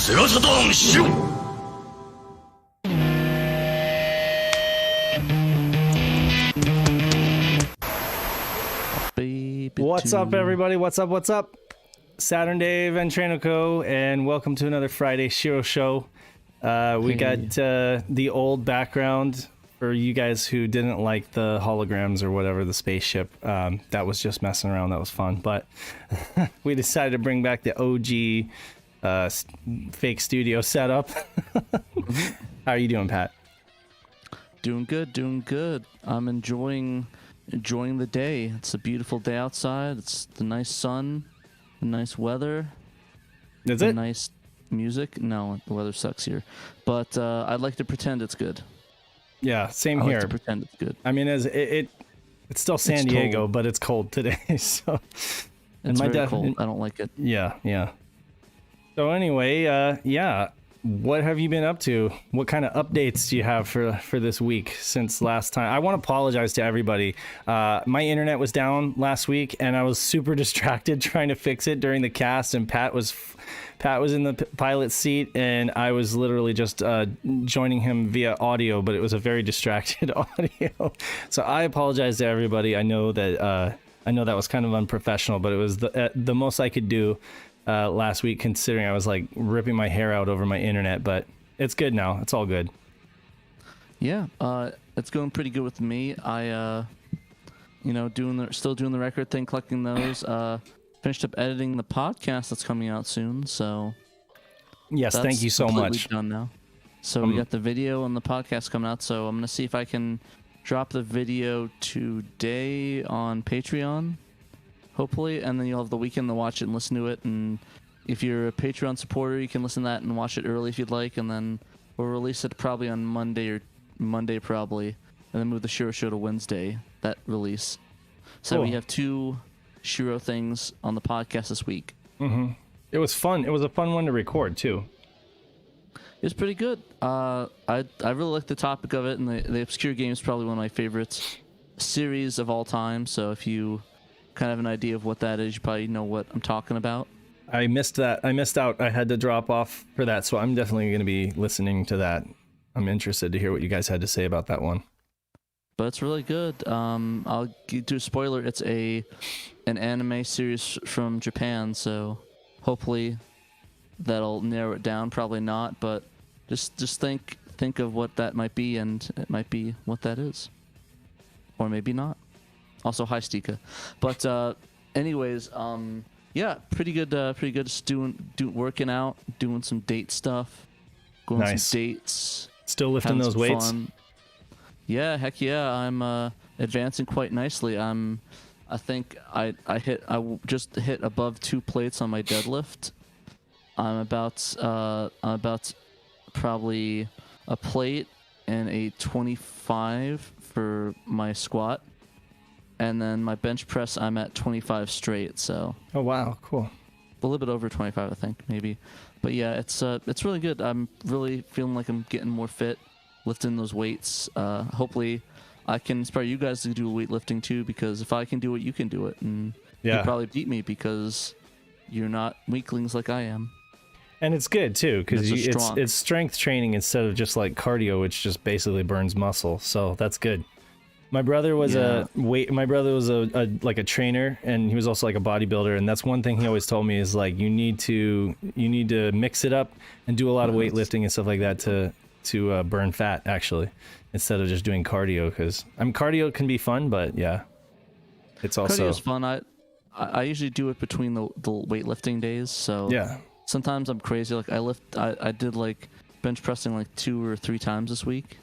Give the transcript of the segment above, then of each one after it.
姿しろ。 What's up, everybody? What's up? What's up? Saturn Dave and Trainico, and welcome to another Friday Shiro Show. We got the old background for you guys who didn't like the holograms or whatever, the spaceship. That was just messing around. That was fun. But we decided to bring back the OG fake studio setup. How are you doing, Pat? Doing good. I'm enjoying the day. It's a beautiful day outside. It's the nice sun, the nice weather. Is it? Nice music. No, the weather sucks here. But I'd like to pretend it's good. Yeah, same I here. like to pretend it's good. I mean, it's still San Diego, cold. but it's cold today. So It's very cold. I don't like it. Yeah. So anyway, what have you been up to? What kind of updates do you have for this week since last time? I want to apologize to everybody. My internet was down last week, and I was super distracted trying to fix it during the cast. And Pat was in the pilot seat, and I was literally just joining him via audio, but it was a very distracted audio. So I apologize to everybody. I know that was kind of unprofessional, but it was the most I could do last week, considering I was like ripping my hair out over my internet. But it's good now. It's all good. Yeah, it's going pretty good with me. I still doing the record thing, collecting those. Finished up editing the podcast that's coming out soon, so yes, thank you so much. Done now. So we got the video and the podcast coming out, so I'm gonna see if I can drop the video today on Patreon, hopefully, and then you'll have the weekend to watch it and listen to it. And if you're a Patreon supporter, you can listen to that and watch it early if you'd like, and then we'll release it probably on Monday probably, and then move the Shiro Show to Wednesday, that release. So Cool. we have 2 Shiro things on the podcast this week. Mm-hmm. It was fun. It was a fun one to record too. It was pretty good. I really like the topic of it, and the Obscure Game is probably one of my favorites series of all time. So if you kind of have an idea of what that is, you probably know what I'm talking about. I missed that. I missed out. I had to drop off for that, so I'm definitely going to be listening to that. I'm interested to hear what you guys had to say about that one. But it's really good. I'll do a spoiler. It's an anime series from Japan, so hopefully that'll narrow it down. Probably not, but just think of what that might be, and it might be what that is, or maybe not. Also, hi Stika. But anyways, yeah, pretty good. Just doing working out, doing some date stuff, going on Nice. some dates. Still lifting having those some weights? fun. Yeah, heck yeah, I'm advancing quite nicely. I think I just hit above 2 plates on my deadlift. I'm about probably a plate and a 25 for my squat, and then my bench press I'm at 25 straight. So Oh wow, cool. a little bit over 25, I think, maybe. But yeah, it's really good. I'm really feeling like I'm getting more fit, lifting those weights. Hopefully I can inspire you guys to do weightlifting too, because if I can do it, you can do it, and Yeah. you'll probably beat me because you're not weaklings like I am. And it's good too, because It's so strong. it's strength training instead of just like cardio, which just basically burns muscle. So that's good. My brother was a trainer, and he was also like a bodybuilder, and that's one thing he always told me is like you need to mix it up and do a lot of weightlifting and stuff like that to burn fat, actually, instead of just doing cardio. Because cardio can be fun, but yeah, it's also Cardio's fun. I usually do it between the weightlifting days. So yeah. sometimes I'm crazy. Like I did like bench pressing like 2 or 3 times this week.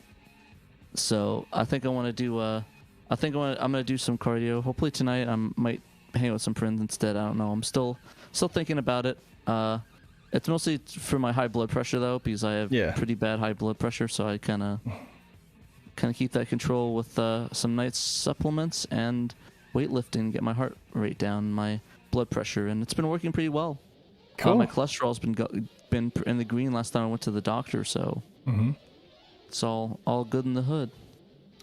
So I think I want to do I'm gonna do some cardio. Hopefully tonight I might hang out with some friends instead. I don't know. I'm still thinking about it. It's mostly for my high blood pressure though, because I have pretty bad high blood pressure. So I kind of keep that control with some nice supplements and weightlifting, get my heart rate down, my blood pressure, and it's been working pretty well. Cool. My cholesterol's been in the green last time I went to the doctor, so it's all good in the hood.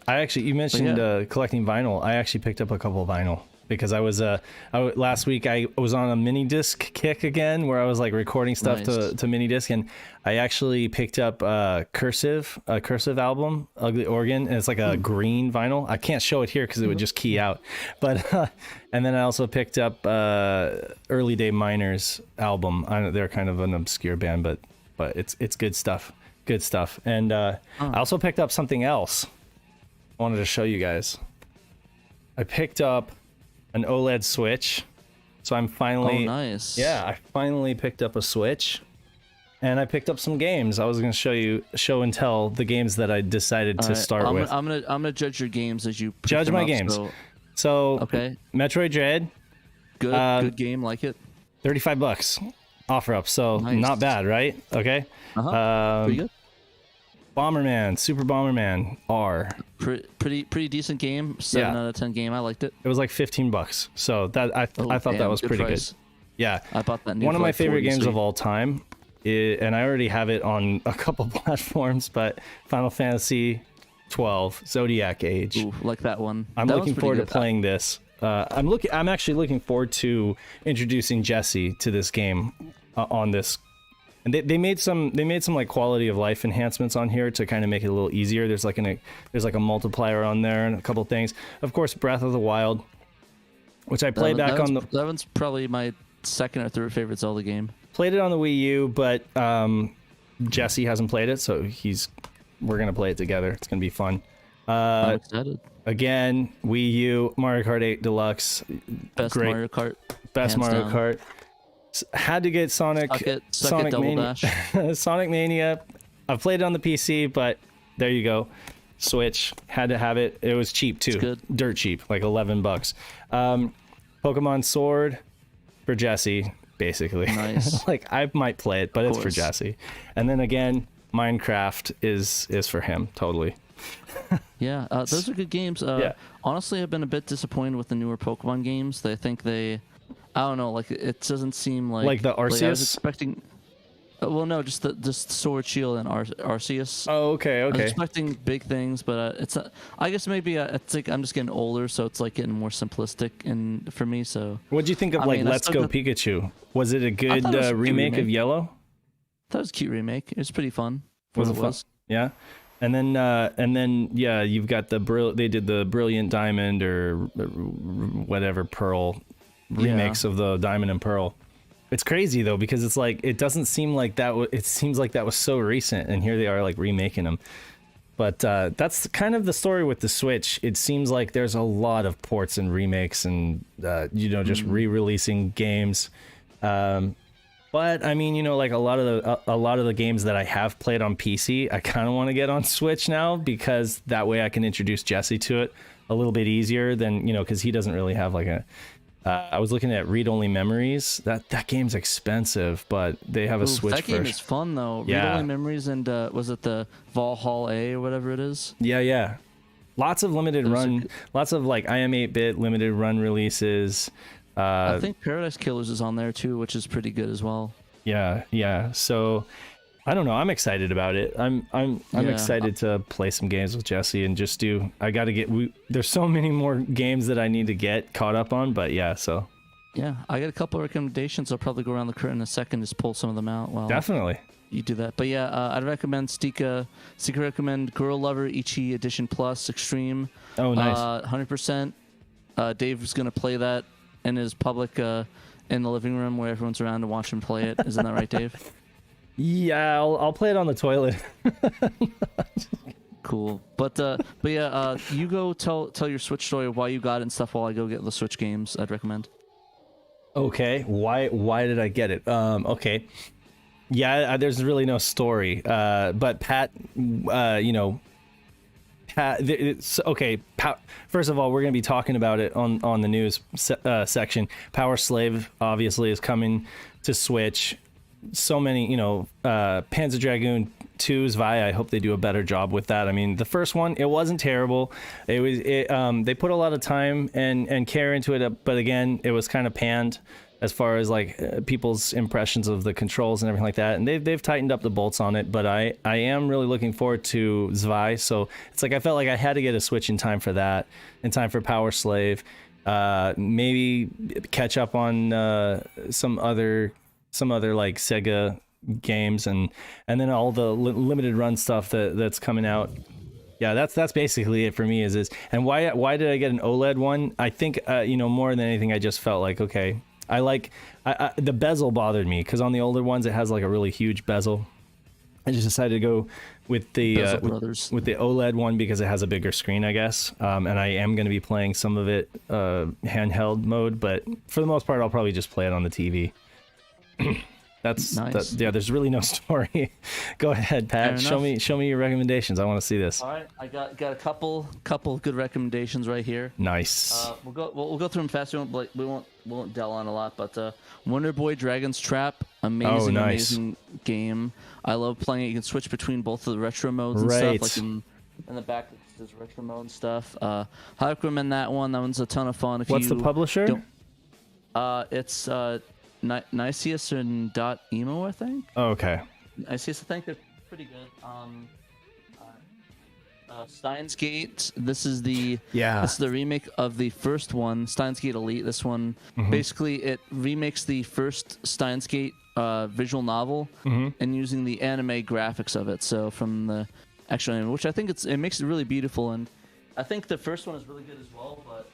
You mentioned collecting vinyl. I actually picked up a couple of vinyl because last week I was on a mini disc kick again, where I was like recording stuff Nice. to mini disc, and I actually picked up a cursive album, Ugly Organ, and it's like a green vinyl. I can't show it here because it would just key out, but and then I also picked up Early Day Miners album. They're kind of an obscure band, but it's good stuff. Good stuff. And I also picked up something else I wanted to show you guys. I picked up an OLED Switch. So I'm finally... Oh, nice. Yeah, I finally picked up a Switch. And I picked up some games. I was going to show and tell the games that I decided to start with. I'm gonna judge your games as you pick Judge them my up, games. So okay. Metroid Dread, Good game, like it. $35 offer up. So Nice. not bad, right? Okay. Pretty good. Bomberman, Super Bomberman R. Pretty decent game. 7 Yeah. out of 10 game. I liked it. It was like $15. So that I thought that Damn, was pretty price. good. Yeah. I bought that new One of for my like favorite 40 games sweet. of all time. And I already have it on a couple platforms, but Final Fantasy 12 Zodiac Age. Ooh, like that one. I'm That looking one's forward to pretty good. playing this. I'm actually looking forward to introducing Jesse to this game on this. And they made some like quality of life enhancements on here to kind of make it a little easier. There's like a multiplier on there and a couple things. Of course, Breath of the Wild, which I played back on the That one's probably my second or third favorite Zelda game. played it on the Wii U, but Jesse hasn't played it, so we're gonna play it together. It's gonna be fun. I'm excited. Again, Wii U, Mario Kart 8 Deluxe, Best great. Mario Kart. best hands Mario down. Kart. Had to get Sonic. Suck it, Sonic Double Mania. Dash. Sonic Mania. I've played it on the PC, but there you go. Switch, had to have it. It was cheap too. It's good. Dirt cheap, like $11. Pokemon Sword for Jesse, basically. Nice. Like I might play it, but it's for course. Jesse. And then again, Minecraft is for him totally. Yeah, those are good games. Yeah. Honestly, I've been a bit disappointed with the newer Pokemon games. I don't know, like it doesn't seem like the I was Arceus? expecting. Well, no, just Sword, Shield, and Arceus. Oh, okay, I was okay. expecting big things, but it's not, I guess maybe it's like I'm just getting older, so it's like getting more simplistic and for me. So What'd you think of I like mean, I Let's still Go got- Pikachu? Was it a good thought it was a good remake of remake. Yellow? that was a cute remake. It was pretty fun. for Was what it fun? Yeah. And then yeah, you've got they did the Brilliant Diamond or whatever Pearl remakes of the Diamond and Pearl. It's crazy though, because it's like it doesn't seem like that. It seems like that was so recent, and here they are like remaking them. But that's kind of the story with the Switch. It seems like there's a lot of ports and remakes, and just re-releasing games. But I mean, like a lot of the games that I have played on PC, I kind of want to get on Switch now, because that way I can introduce Jesse to it a little bit easier than, because he doesn't really have like a. I was looking at Read Only Memories. That game's expensive, but they have a Ooh, Switch that game version. is fun though. Yeah. Read Only Memories and was it the Valhalla A or whatever it is? Yeah. Lots of limited Those are run, good. lots of like IM 8-bit limited run releases. I think Paradise Killers is on there too, which is pretty good as well. Yeah. So I don't know. I'm excited about it. I'm Yeah. excited to play some games with Jesse and just do. I got to get. There's so many more games that I need to get caught up on. But yeah, so Yeah, I got a couple of recommendations. I'll probably go around the curtain in a second, just pull some of them out while definitely. you do that. But yeah, I'd recommend Stika recommend Girl Lover Ichi Edition Plus Extreme. Oh, nice. 100%. Dave's gonna play that in his public in the living room where everyone's around to watch him play it. Isn't that right, Dave? Yeah, I'll play it on the toilet. Cool. But yeah, you go tell your Switch story of why you got it and stuff while I go get the Switch games. I'd recommend. Okay, why did I get it? Okay, yeah, there's really no story. But Pat, Pat, it's okay. First of all, we're gonna be talking about it on the news section. Power Slave obviously is coming to Switch. So many, Panzer Dragoon 2's Vi. I hope they do a better job with that. I mean, the first one, it wasn't terrible. They put a lot of time and care into it, but again, it was kind of panned as far as like people's impressions of the controls and everything like that. And they've tightened up the bolts on it, but I am really looking forward to Zwei. So it's like I felt like I had to get a Switch in time for that, in time for Power Slave. Maybe catch up on some other like Sega games, and then all the limited run stuff that's coming out. Yeah, that's basically it for me. And why did I get an OLED one? I think more than anything, I just felt like, okay, I the bezel bothered me because on the older ones it has like a really huge bezel. I just decided to go with the with the OLED one because it has a bigger screen, I guess. And I am going to be playing some of it handheld mode, but for the most part, I'll probably just play it on the TV. That's nice. Yeah. There's really no story. Go ahead, Pat. Show me your recommendations. I want to see this. All right, I got a couple good recommendations right here. Nice. We'll go through them fast. We won't dwell on a lot, but Wonder Boy Dragon's Trap, amazing, amazing game. I love playing it. You can switch between both of the retro modes and stuff. Like in the back, there's retro mode and stuff. I recommend that one. That one's a ton of fun. What's the publisher? It's Nicias and .emo, I think. Oh, okay. Nicias, I think they're pretty good. Steins Gate. This is the remake of the first one, Steins Gate Elite. This one basically it remakes the first Steins Gate visual novel and using the anime graphics of it. So from the actual anime, which I think it makes it really beautiful, and I think the first one is really good as well. But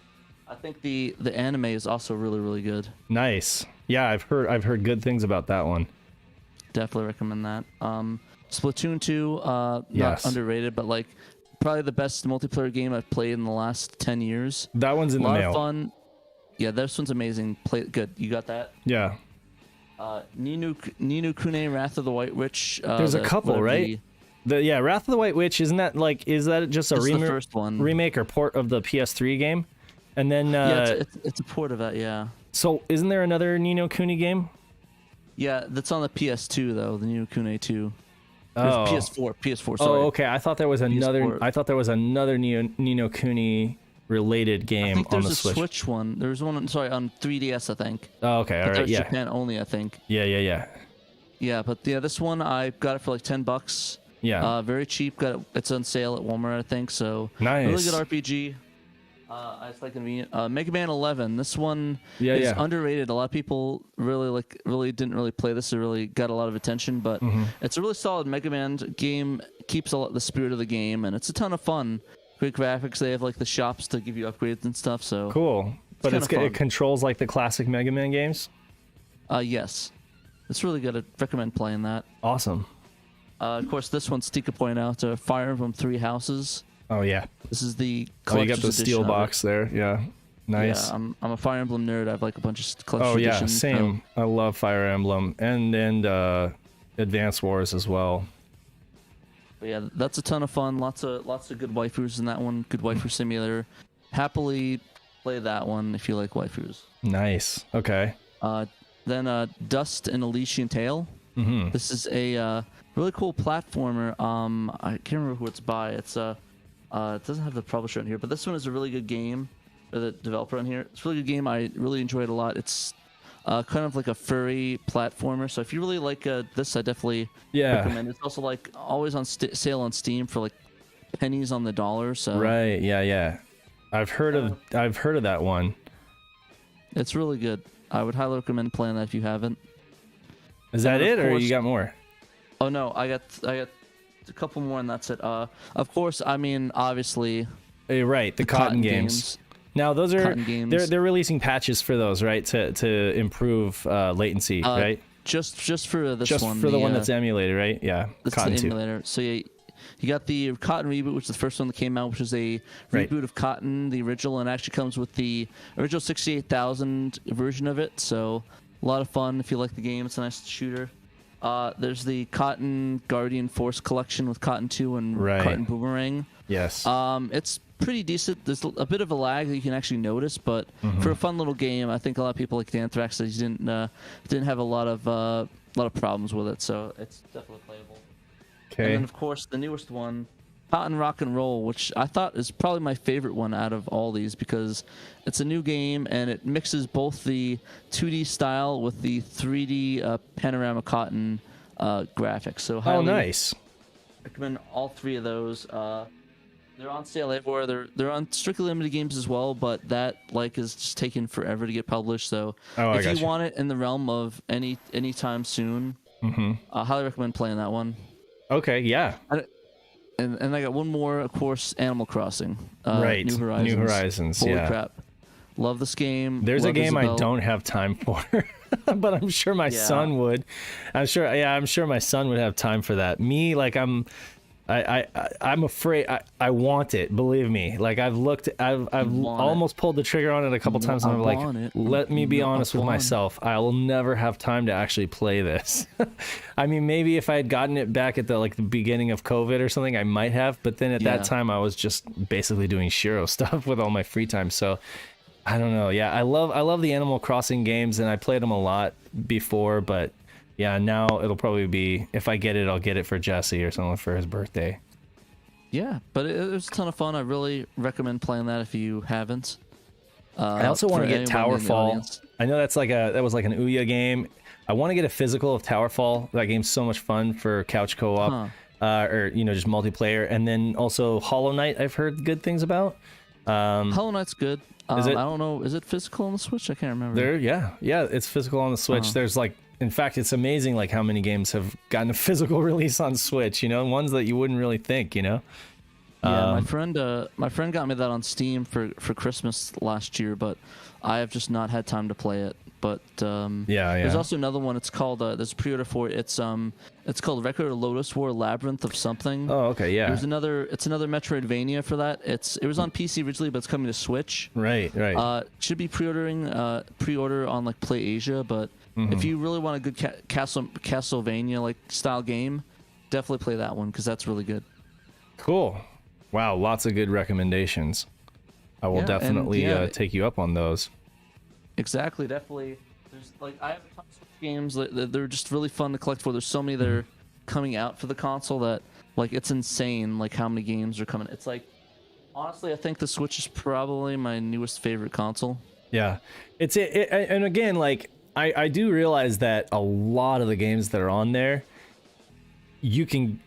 I think the anime is also really, really good. Nice. Yeah, I've heard good things about that one. Definitely recommend that. Splatoon 2, not underrated, but like probably the best multiplayer game I've played in the last 10 years. That one's in the mail. A lot of fun. Yeah, this one's amazing. Play good. You got that? Yeah. Ni no Kuni Wrath of the White Witch. There's a couple, right? Wrath of the White Witch, is that just a the first one. remake or port of the PS3 game? And then it's a port of that, yeah. So isn't there another Ni no Kuni game? Yeah, that's on the PS2 though, the Ni no Kuni 2. Oh. PS4, sorry. Oh, okay. I thought there was another PS4. I thought there was another Ni no Kuni related game I think on there's the a Switch. Switch one. There's one on 3DS, I think. Oh, okay. All But that right. was Yeah. Japan only, I think. Yeah. Yeah, but this one I got it for like $10. Yeah. Very cheap. It's on sale at Walmart, I think. So Nice. really good RPG. It's like convenient. Mega Man 11. This one Yeah, is yeah. underrated. A lot of people really didn't really play this. It really got a lot of attention, but it's a really solid Mega Man game. Keeps the spirit of the game, and it's a ton of fun. Great graphics. They have like the shops to give you upgrades and stuff. So Cool. But kinda fun. it controls like the classic Mega Man games. Yes, it's really good. I recommend playing that. Awesome. Of course, this one Stika pointed out. Fire Emblem Three Houses. Oh yeah. This is the Oh, you collector's got the steel edition of it. box there. Yeah. Nice. Yeah, I'm a Fire Emblem nerd. I have like a bunch of collector's Oh yeah, editions. same. I love Fire Emblem and Advance Wars as well. But yeah, that's a ton of fun. Lots of good waifus in that one. Good waifu simulator. Happily play that one if you like waifus. Nice. Okay. Then Dust and Elysian Tale. Mm-hmm. This is a really cool platformer. I can't remember who it's by. It's it doesn't have the publisher on here, but this one is a really good game. Or the developer on here. It's a really good game. I really enjoyed it a lot. It's kind of like a furry platformer. So if you really like this, I definitely recommend it. It's also like always on sale on Steam for like pennies on the dollar. So Right. Yeah. I've heard of that one. it's really good. I would highly recommend playing that if you haven't. Is that And of it, or course- you got more? Oh no, I got a couple more and that's it. Of course, I mean obviously Right, the Cotton games. Now those are Cotton games. they're releasing patches for those, right? To improve latency, right? Just for this Just one. for the one that's emulated, right? Yeah. That's Cotton the 2. emulator. So you got the Cotton reboot, which is the first one that came out, which is a Right. reboot of Cotton, the original, and actually comes with the original 68,000 version of it. So a lot of fun if you like the game. It's a nice shooter. There's the Cotton Guardian Force collection with Cotton 2 and Right. Cotton Boomerang. Yes. It's pretty decent. There's a bit of a lag that you can actually notice, but for a fun little game, I think a lot of people like the Anthrax that didn't have a lot of problems with it, so it's definitely playable. And Okay. then of course the newest one, Cotton Rock and Roll, which I thought is probably my favorite one out of all these because it's a new game and it mixes both the 2D style with the 3D panorama Cotton graphics. So Oh, highly nice. recommend all three of those. They're on sale everywhere. They're on strictly limited games as well, but that like is just taking forever to get published. So Oh, I if got you you. want it in the realm of anytime soon, I highly recommend playing that one. Okay, yeah. And I got one more, of course, Animal Crossing. Right. New Horizons. New Horizons, Holy yeah. crap. Love this game. There's a Love game Isabelle. I don't have time for, but I'm sure my son would. I'm sure my son would have time for that. Me, like I'm afraid. I want it. Believe me. Like I've almost pulled the trigger on it a couple times, and I'm like, let me be honest with myself. I will never have time to actually play this. I mean, maybe if I had gotten it back at the beginning of COVID or something, I might have. But then at that time, I was just basically doing Shiro stuff with all my free time. So I don't know. Yeah, I love the Animal Crossing games, and I played them a lot before, but. Yeah, now it'll probably be, if I get it, I'll get it for Jesse or something for his birthday. Yeah, but it was a ton of fun. I really recommend playing that if you haven't. I also want to get Towerfall. I know that was like an Ouya game. I want to get a physical of Towerfall. That game's so much fun for couch co-op, or just multiplayer. And then also Hollow Knight, I've heard good things about. Hollow Knight's good. Is it? I don't know. Is it physical on the Switch? I can't remember. Yeah, it's physical on the Switch. There's in fact, it's amazing how many games have gotten a physical release on Switch. Ones that you wouldn't really think. Yeah, my friend got me that on Steam for Christmas last year, but I have just not had time to play it. But there's also another one. It's called there's a pre-order for it. It's called Record Lotus War Labyrinth of something. Oh, okay, yeah. It's another Metroidvania for that. It was on PC originally, but it's coming to Switch. Right. Should be pre-order on PlayAsia, but if you really want a good Castlevania style game, definitely play that one because that's really good. Cool. Wow, lots of good recommendations. I will definitely take you up on those. Exactly, definitely. There's I have a ton of Switch games that they're just really fun to collect for. There's so many that are coming out for the console that it's insane how many games are coming. It's honestly, I think the Switch is probably my newest favorite console. Yeah, and again, I do realize that a lot of the games that are on there, you can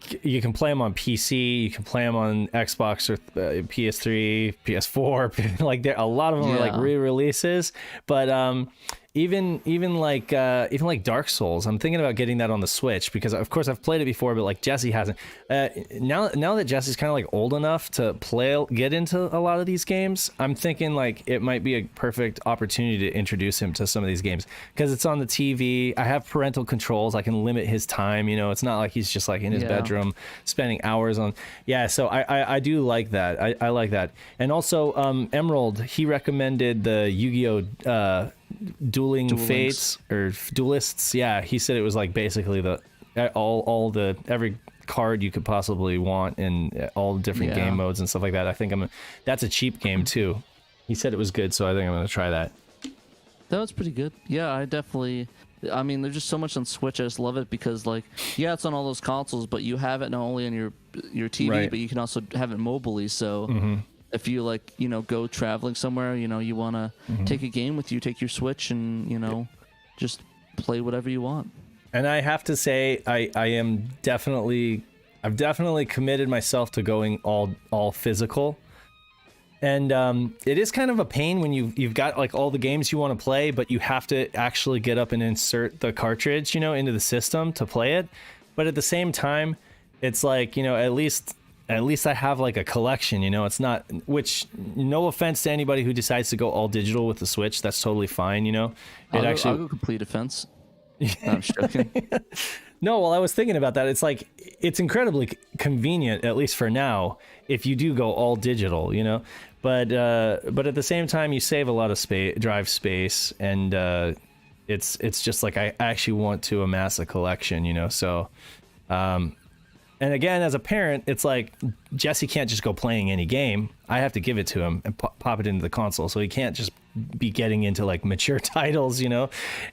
play them on PC, you can play them on Xbox or PS3, PS4. There a lot of them are re-releases, but even Dark Souls, I'm thinking about getting that on the Switch because of course I've played it before, but Jesse hasn't. Now that Jesse's kind of old enough to get into a lot of these games, I'm thinking it might be a perfect opportunity to introduce him to some of these games because it's on the TV. I have parental controls. I can limit his time. It's not like he's just in his bedroom spending hours on. Yeah, so I do like that. I like that. And also Emerald, he recommended the Yu-Gi-Oh! Dueling Fates or Duelists. Yeah, he said it was basically every card you could possibly want in all different game modes and stuff like that. I think that's a cheap game too. He said it was good, so I think I'm gonna try that. That was pretty good. Yeah, I definitely. I mean, there's just so much on Switch. I just love it because it's on all those consoles, but you have it not only on your TV, but you can also have it mobilely. So. If you go traveling somewhere, you want to take a game with you, take your Switch and, just play whatever you want. And I have to say, I've definitely committed myself to going all physical. And it is kind of a pain when you've got all the games you want to play, but you have to actually get up and insert the cartridge, into the system to play it. But at the same time, it's at least I have a collection, it's not, which no offense to anybody who decides to go all digital with the Switch, that's totally fine, I'll go complete offense. No, I'm just joking. No, well, I was thinking about that. It's incredibly convenient, at least for now, if you do go all digital, but at the same time, you save a lot of drive space, and it's just I actually want to amass a collection, so. And again, as a parent, it's Jesse can't just go playing any game. I have to give it to him and pop it into the console. So he can't just be getting into mature titles,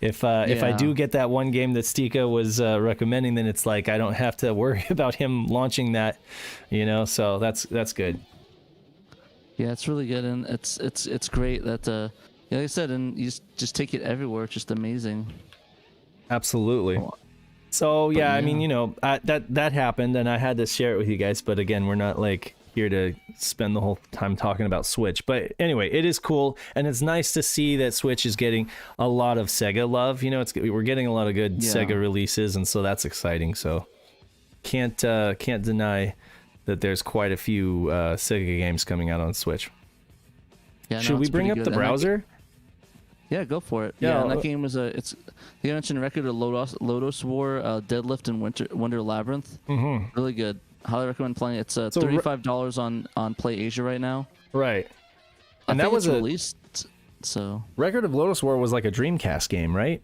If I do get that one game that Stika was recommending, then it's I don't have to worry about him launching that, So that's good. Yeah, it's really good, and it's great that like I said, and you just take it everywhere. It's just amazing. Absolutely. So yeah, I mean, that happened, and I had to share it with you guys. But again, we're not here to spend the whole time talking about Switch. But anyway, it is cool, and it's nice to see that Switch is getting a lot of Sega love. You know, we're getting a lot of good Sega releases, and so that's exciting. So can't deny that there's quite a few Sega games coming out on Switch. Yeah, Should we bring up the browser? Yeah, go for it. Yeah, And that game was they mentioned Record of Lotus War, Deadlift, and Wonder Labyrinth. Mm-hmm. Really good. Highly recommend playing it. It's $35 on Play Asia right now. Right. And that was released. So Record of Lotus War was like a Dreamcast game, right?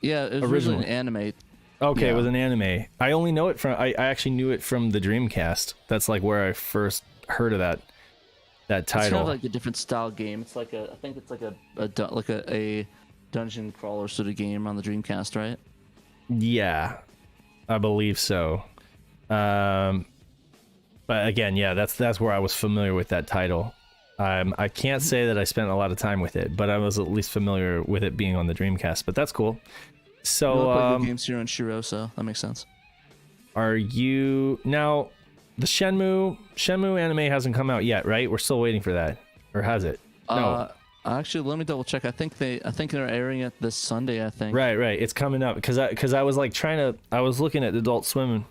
yeah, it was originally an anime. Okay, Yeah. it was an anime. I only know it from. I actually knew it from the Dreamcast. That's like where I first heard of that title. It's kind of like a different style game. It's like I think it's like a dungeon crawler sort of game on the Dreamcast, right? Yeah, I believe so. But again, yeah, that's where I was familiar with that title. I can't say that I spent a lot of time with it, but I was at least familiar with it being on the Dreamcast. But that's cool. So, games here on Shiro, so that makes sense. are you now? The Shenmue anime hasn't come out yet, right? We're still waiting for that, or has it? No. Actually, let me double check. I think they're airing it this Sunday. I think. Right. It's coming up because I was like I was looking at Adult Swim.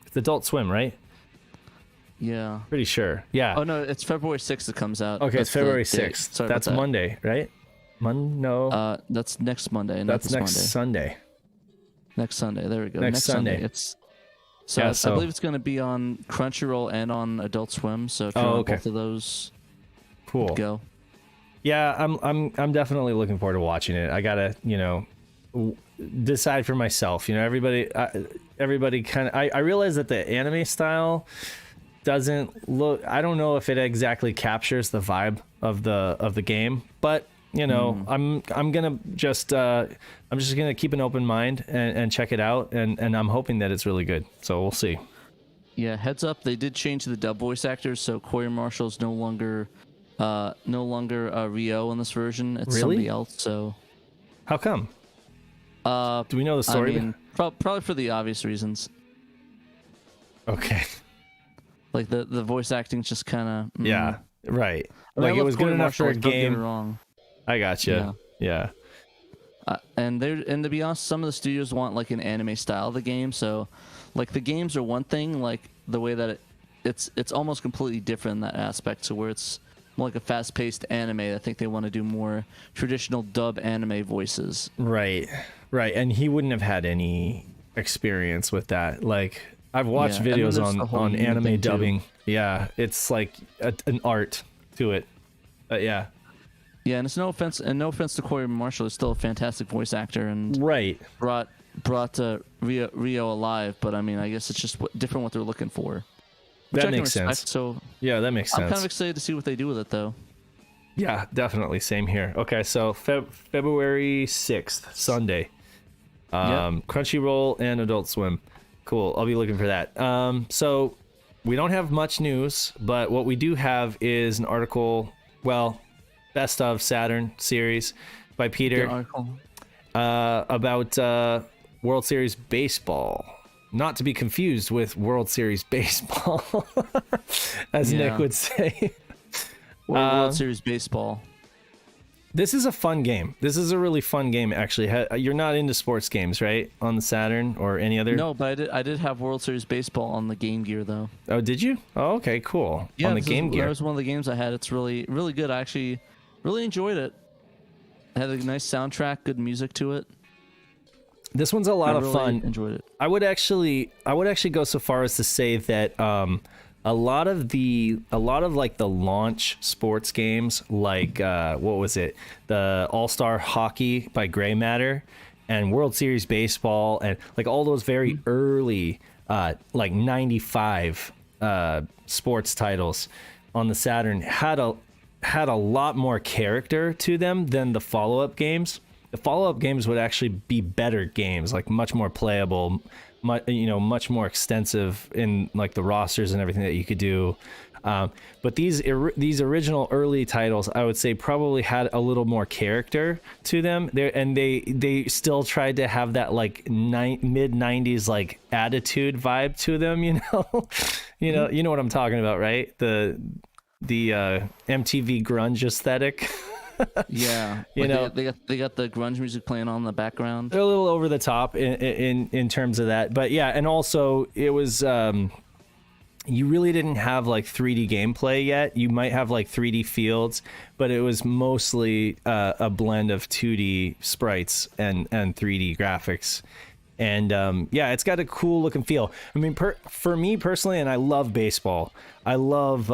It's Adult Swim, right? Yeah. Pretty sure. Yeah. Oh no, it's February 6th. It comes out. Okay, it's That's the February date. 6th. Sorry That's about that. Monday, right? No. That's next Monday. Not That's this next Monday. Sunday. Next Sunday. There we go. Next Sunday. It's Yeah, I believe it's going to be on Crunchyroll and on Adult Swim. So if you're on both of those, Cool. go. Yeah, I'm definitely looking forward to watching it. I gotta, decide for myself. Everybody kind of. I realize that the anime style doesn't look. I don't know if it exactly captures the vibe of the game, but I'm just gonna keep an open mind and check it out, and I'm hoping that it's really good. So we'll see. Yeah, heads up, they did change the dub voice actors, so Corey Marshall's no longer Rio in this version. It's Really? somebody else. So How come? Do we know the story? I mean, probably for the obvious reasons. Okay. Like the voice acting's just kind of Yeah. Right. I mean, Like I it love was good Corey enough for Marshall, a don't get me game. wrong. I gotcha. Yeah. And to be honest, some of the studios want like an anime style of the game. So, like the games are one thing, like the way that it's almost completely different in that aspect. So where it's more like a fast-paced anime, I think they want to do more traditional dub anime voices. Right. And he wouldn't have had any experience with that. Like I've watched Yeah, and then videos there's the whole on union anime thing, too. dubbing. Yeah, it's like an art to it. Yeah. Yeah, and it's no offense to Corey Marshall, is still a fantastic voice actor and Right. brought Rio alive. But I mean, I guess it's just different what they're looking for. Which That I can makes respect, sense. So Yeah, that makes sense. I'm kind of excited to see what they do with it, though. Yeah, definitely. Same here. Okay, so February 6th, Sunday. Crunchyroll and Adult Swim. Cool. I'll be looking for that. So we don't have much news, but what we do have is an article, Best of Saturn series by Peter Good article. about World Series Baseball. Not to be confused with World Series Baseball, as Yeah. Nick would say. World Series Baseball. This is a fun game. This is a really fun game, actually. You're not into sports games, right? On the Saturn or any other? No, but I did have World Series Baseball on the Game Gear, though. Oh, did you? Oh, okay, cool. Yeah, on the Game Gear. That was one of the games I had. It's really, really good. I actually really enjoyed it. It had a nice soundtrack, good music to it. This one's a lot I of really fun. enjoyed it. I would actually go so far as to say that a lot of like the launch sports games, like what was it, the All-Star Hockey by Gray Matter, and World Series Baseball, and like all those very early like 95 sports titles on the Saturn had a lot more character to them than the follow-up games. The follow-up games would actually be better games, like much more playable, much more extensive in like the rosters and everything that you could do. But these original early titles, I would say, probably had a little more character to them. They still tried to have that like mid '90s like attitude vibe to them. You know what I'm talking about, right? The MTV grunge aesthetic. Yeah, You know, they got the grunge music playing on in the background. they're a little over the top in terms of that, but yeah, and also it was you really didn't have like 3D gameplay yet. You might have like 3D fields, but it was mostly a blend of 2D sprites and 3D graphics. And yeah, it's got a cool look and feel. I mean, for me personally, and I love baseball. I love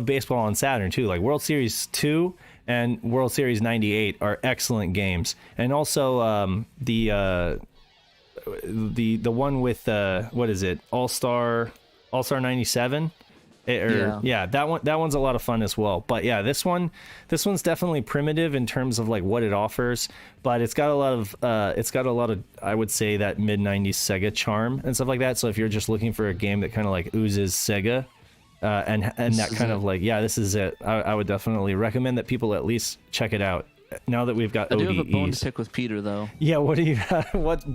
baseball on Saturn too. Like World Series 2 and World Series 98 are excellent games. And also the one with what is it? All-Star 97. Yeah, that one's a lot of fun as well. But yeah, this one's definitely primitive in terms of like what it offers, but it's got a lot of I would say that mid 90s Sega charm and stuff like that. So if you're just looking for a game that kind of like oozes Sega and that kind of like, yeah, this is it. I would definitely recommend that people at least check it out. Now that we've got I do ODEs. have a bone to pick with Peter though. Yeah, what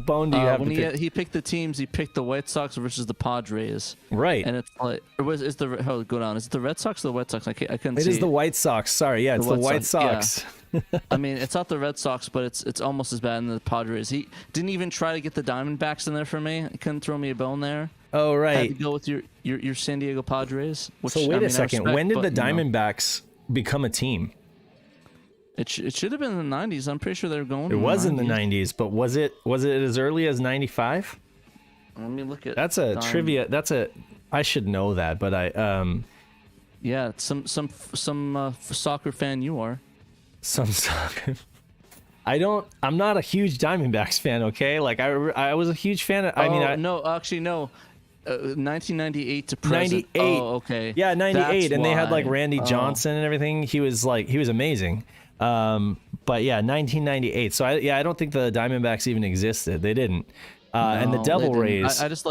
bone do you have when to pick? he picked the teams, he picked the White Sox versus the Padres. Right. And it's like, is it the Red Sox or the White Sox? I couldn't It see. is the White Sox. Sorry, yeah, it's the White Sox. Yeah. I mean, it's not the Red Sox, but it's almost as bad in the Padres. He didn't even try to get the Diamondbacks in there for me. He couldn't throw me a bone there. Oh, right. Had to go with your San Diego Padres. Which, So wait a second. respect, When did the but, you know, Diamondbacks become a team? It should have been in the 90s. I'm pretty sure they were going. It was in the 90s, but was it as early as 95? Let me look at. That's a trivia. I should know that, but Yeah, some soccer fan you are. some soccer. I'm not a huge Diamondbacks fan. Okay, like I was a huge fan. No, actually no. 1998 to present. 98. Oh, okay. Yeah, 98, That's and they had like why. Randy Oh. Johnson and everything. He was amazing. But yeah, 1998. So I don't think the Diamondbacks even existed. They didn't. And the No, Devil they didn't. Rays. I just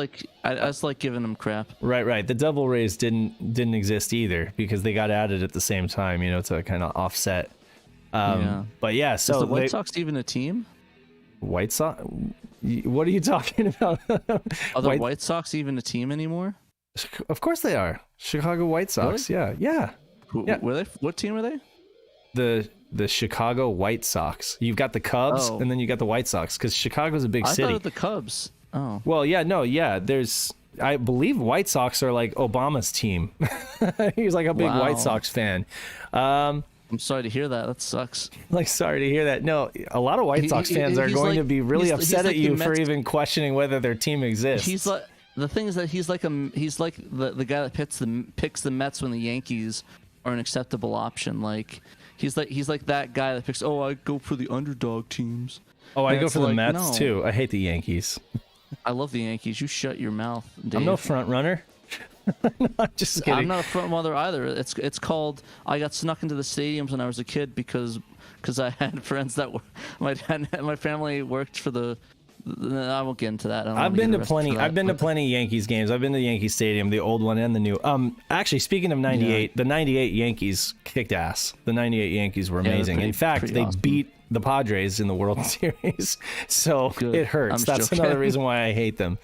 like giving them crap. Right. The Devil Rays didn't exist either because they got added at the same time, to kind of offset. Yeah. But yeah, so Is the White Sox even a team? White Sox. What are you talking about? Are the White Sox even a team anymore? Of course they are. Chicago White Sox. Really? Yeah. Yeah. Were they? What team are they? The Chicago White Sox. You've got the Cubs, Oh. and then you got the White Sox because Chicago's a big I city. thought it was the Cubs. Oh. Well, yeah. I believe White Sox are like Obama's team. He's like a big Wow. White Sox fan. I'm sorry to hear that. That sucks. Like, sorry to hear that. No, a lot of White Sox fans are he's going like- to be really he's upset like at you the for Mets- even questioning whether their team exists. He's like the thing is that he's like the guy that picks the Mets when the Yankees are an acceptable option. Like he's like that guy that picks. Oh, I go for the underdog teams. Oh, I And go it's for the like, Mets no. too. I hate the Yankees. I love the Yankees. You shut your mouth, Dave. I'm no front runner. I'm just kidding. I'm not a front mother either. It's called. I got snuck into the stadiums when I was a kid because I had friends that were my family worked for the. I won't get into that. I don't I've wanna been get to arrested plenty. for that, I've been to but- plenty Yankees games. I've been to Yankee Stadium, the old one and the new. Actually, speaking of '98, the '98 Yankees kicked ass. The '98 Yankees were they're amazing. pretty- In fact, pretty they awesome. beat the Padres in the World Series, so Good. it hurts. I'm That's joking. another reason why I hate them.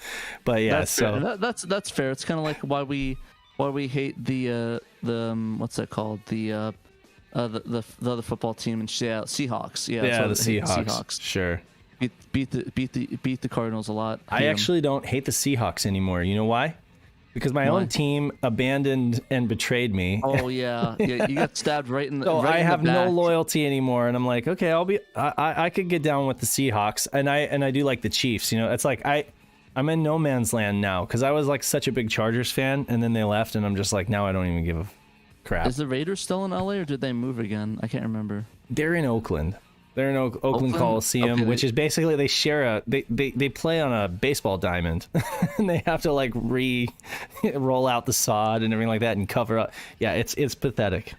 But yeah, That's so fair. That's fair. It's kind of like why we hate the what's that called the other football team in Seattle, Seahawks. Yeah, yeah, the that's why we hate Seahawks. Sure. beat the Cardinals a lot. I Hate 'em. actually don't hate the Seahawks anymore. You know why? Because my Why? own team abandoned and betrayed me. Oh yeah, you got stabbed right in the. So right I in the have no back. loyalty anymore, and I'm like, okay, I could get down with the Seahawks, and I do like the Chiefs. It's like I'm in no man's land now because I was like such a big Chargers fan, and then they left, and I'm just like, now I don't even give a crap. Is the Raiders still in LA or did they move again? I can't remember. They're in Oakland. They're in Oakland Oakland? Coliseum, Okay, which is basically they share they play on a baseball diamond, and they have to like roll out the sod and everything like that and cover up. Yeah, it's pathetic.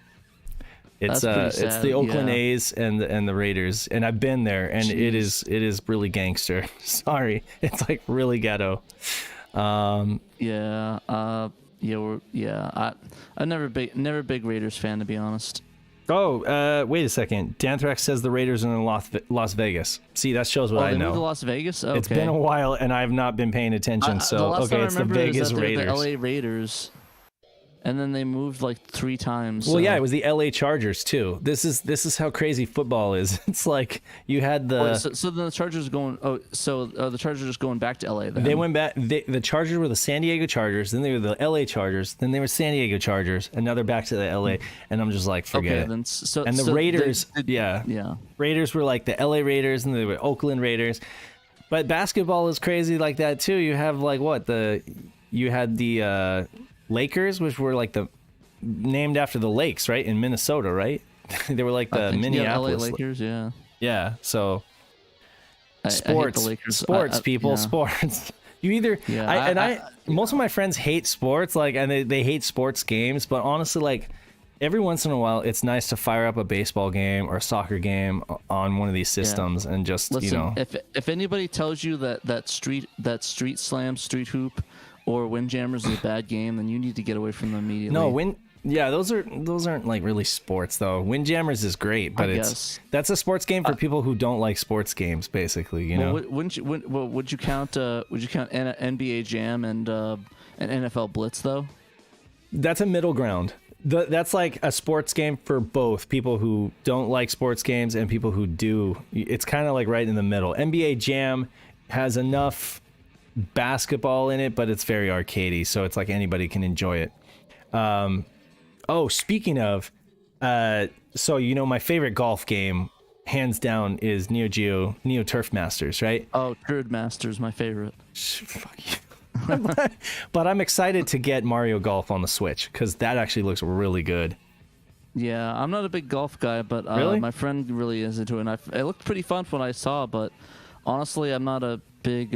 It's That's pretty it's sad, the Oakland yeah. A's and the Raiders, and I've been there, and it is really gangster. Sorry, it's like really ghetto. Yeah. I'm never big Raiders fan, to be honest. Oh, wait a second. Danthrax says the Raiders are in Las Vegas. See, that shows what I They moved to know. Las Vegas. Okay. It's been a while, and I've not been paying attention. The So, last okay, time I it's the remember is Vegas that they were Raiders. the LA Raiders, and then they moved like 3 times. Well, so- yeah, it was the LA Chargers too. This is how crazy football is. It's like you had the Oh, so then the Chargers are going. Oh, so the Chargers are just going back to LA then. they went back. The Chargers were the San Diego Chargers, then they were the LA Chargers, then they were San Diego Chargers, and now they're back to the LA. And I'm just like, forget Okay, it. then so And the so Raiders, yeah. Raiders were like the LA Raiders, and they were Oakland Raiders. But basketball is crazy like that too. You have like you had the Lakers, which were like named after the lakes, right, in Minnesota, right? They were like the Minneapolis LA Lakers, yeah. Yeah, so I hate sports, the Lakers. sports, people, yeah. sports. You either, Yeah, most of my friends hate sports, like, and they hate sports games. But honestly, like, every once in a while, it's nice to fire up a baseball game or a soccer game on one of these systems and just, Listen, if anybody tells you that street slam, street hoop, or Windjammers is a bad game, then you need to get away from them immediately. those aren't like really sports though. Windjammers is great, but that's a sports game for people who don't like sports games, basically. You know, would you count NBA Jam and an NFL Blitz though? that's a middle ground. That's like a sports game for both people who don't like sports games and people who do. It's kind of like right in the middle. NBA Jam has enough basketball in it, but it's very arcadey, so it's like anybody can enjoy it. Speaking of, so my favorite golf game, hands down, is Neo Turf Masters, right? Oh, Turd Masters, my favorite. Fuck you. But I'm excited to get Mario Golf on the Switch because that actually looks really good. Yeah, I'm not a big golf guy, but Really? my friend really is into it. And it looked pretty fun from what I saw, but honestly, I'm not a big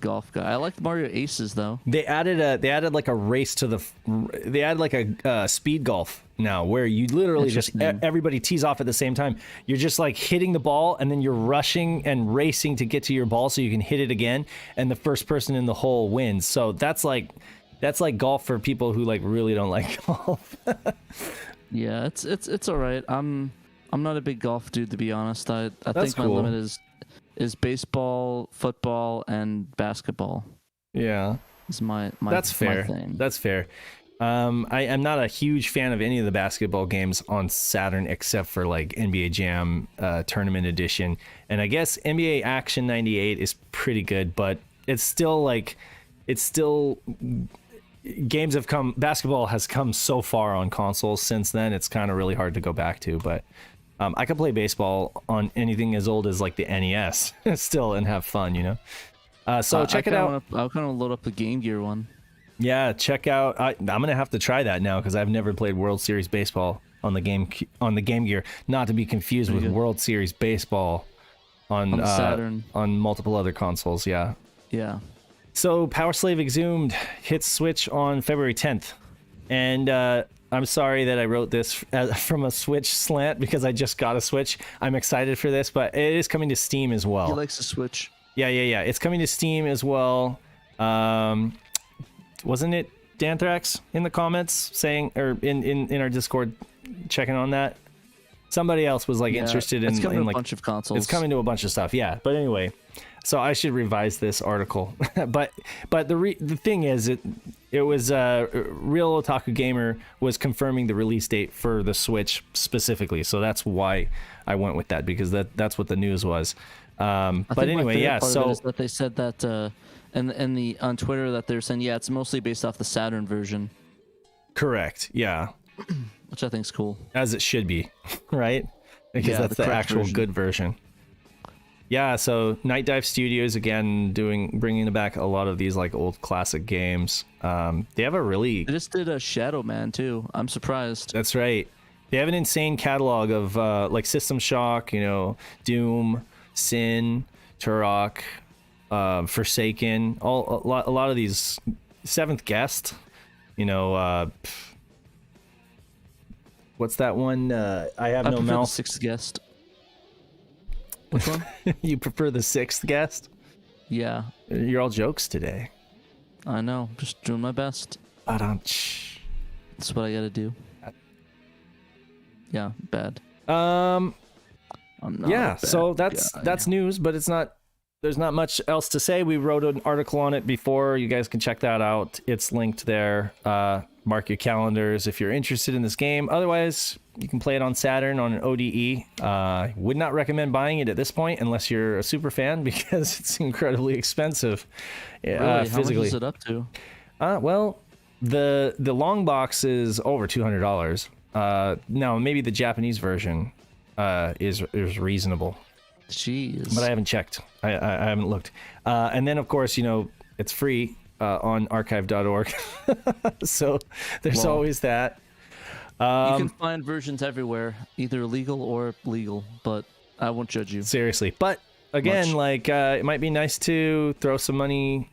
golf guy. I liked Mario Aces though. They added like a race to they added like a speed golf now where you literally just everybody tees off at the same time. You're just like hitting the ball and then you're rushing and racing to get to your ball so you can hit it again, and the first person in the hole wins. So that's like golf for people who like really don't like golf. Yeah, it's all right. I'm not a big golf dude, to be honest. I think cool. my limit is baseball, football, and basketball. Yeah. Is my That's fair. my thing. That's fair. I am not a huge fan of any of the basketball games on Saturn except for like NBA Jam Tournament Edition, and I guess NBA Action 98 is pretty good, but basketball has come so far on consoles since then. It's kind of really hard to go back to, but I could play baseball on anything as old as like the NES still and have fun, So check it out. I'll kind of load up the Game Gear one. Yeah, check out. I'm gonna have to try that now because I've never played World Series baseball on the Game Gear. Not to be confused with World Series baseball on Saturn, on multiple other consoles. Yeah. Yeah. So Power Slave Exhumed hits Switch on February 10th, and I'm sorry that I wrote this from a Switch slant because I just got a Switch. I'm excited for this, but it is coming to Steam as well. He likes to Switch. Yeah. It's coming to Steam as well. Wasn't it Danthrax in the comments saying, or in our Discord checking on that? Somebody else was like interested in, it's coming to like a bunch of consoles. It's coming to a bunch of stuff, yeah. But anyway, so I should revise this article. but the thing is, it was Real Otaku Gamer was confirming the release date for the Switch specifically, so that's why I went with that, because that's what the news was. But anyway, yeah. So that they said that on Twitter that they're saying it's mostly based off the Saturn version. Correct. Yeah. Which I think is cool. As it should be, right? Because that's the actual good version. Yeah, so Night Dive Studios again bringing back a lot of these like old classic games. They have They just did a Shadow Man too. I'm surprised. That's right. They have an insane catalog of like System Shock, Doom, Sin, Turok, Forsaken, a lot of these. Seventh Guest, what's that one? I have no mouth. Sixth Guest. Which one? You prefer the Sixth Guest? Yeah. You're all jokes today. I know. Just doing my best. Ba-dum-tsh. That's what I gotta do. Yeah, bad. Um, I'm not yeah, a bad so guy. that's news, but it's not. There's not much else to say. We wrote an article on it before. You guys can check that out. It's linked there. Mark your calendars if you're interested in this game. Otherwise, you can play it on Saturn on an ODE. Would not recommend buying it at this point unless you're a super fan because it's incredibly expensive. Really? How much Physically. is it up to? Well, the long box is over $200. Now maybe the Japanese version is reasonable, Jeez. but I haven't checked. I haven't looked. And then of course, you know, it's free on archive.org. So there's Well, always that. you can find versions everywhere, either legal or legal, but I won't judge you. Seriously. But again, Much. like it might be nice to throw some money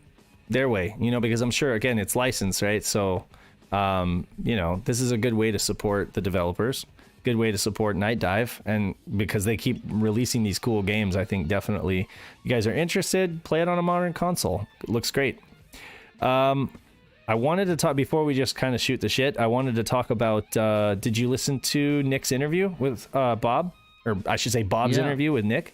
their way, you know, because I'm sure again it's licensed, right? So you know, this is a good way to support the developers, good way to support Night Dive, and because they keep releasing these cool games, I think definitely you guys are interested, play it on a modern console. It looks great. I wanted to talk before we just kind of shoot the shit. I wanted to talk about did you listen to Nick's interview with Bob, or I should say Bob's Yeah. interview with Nick?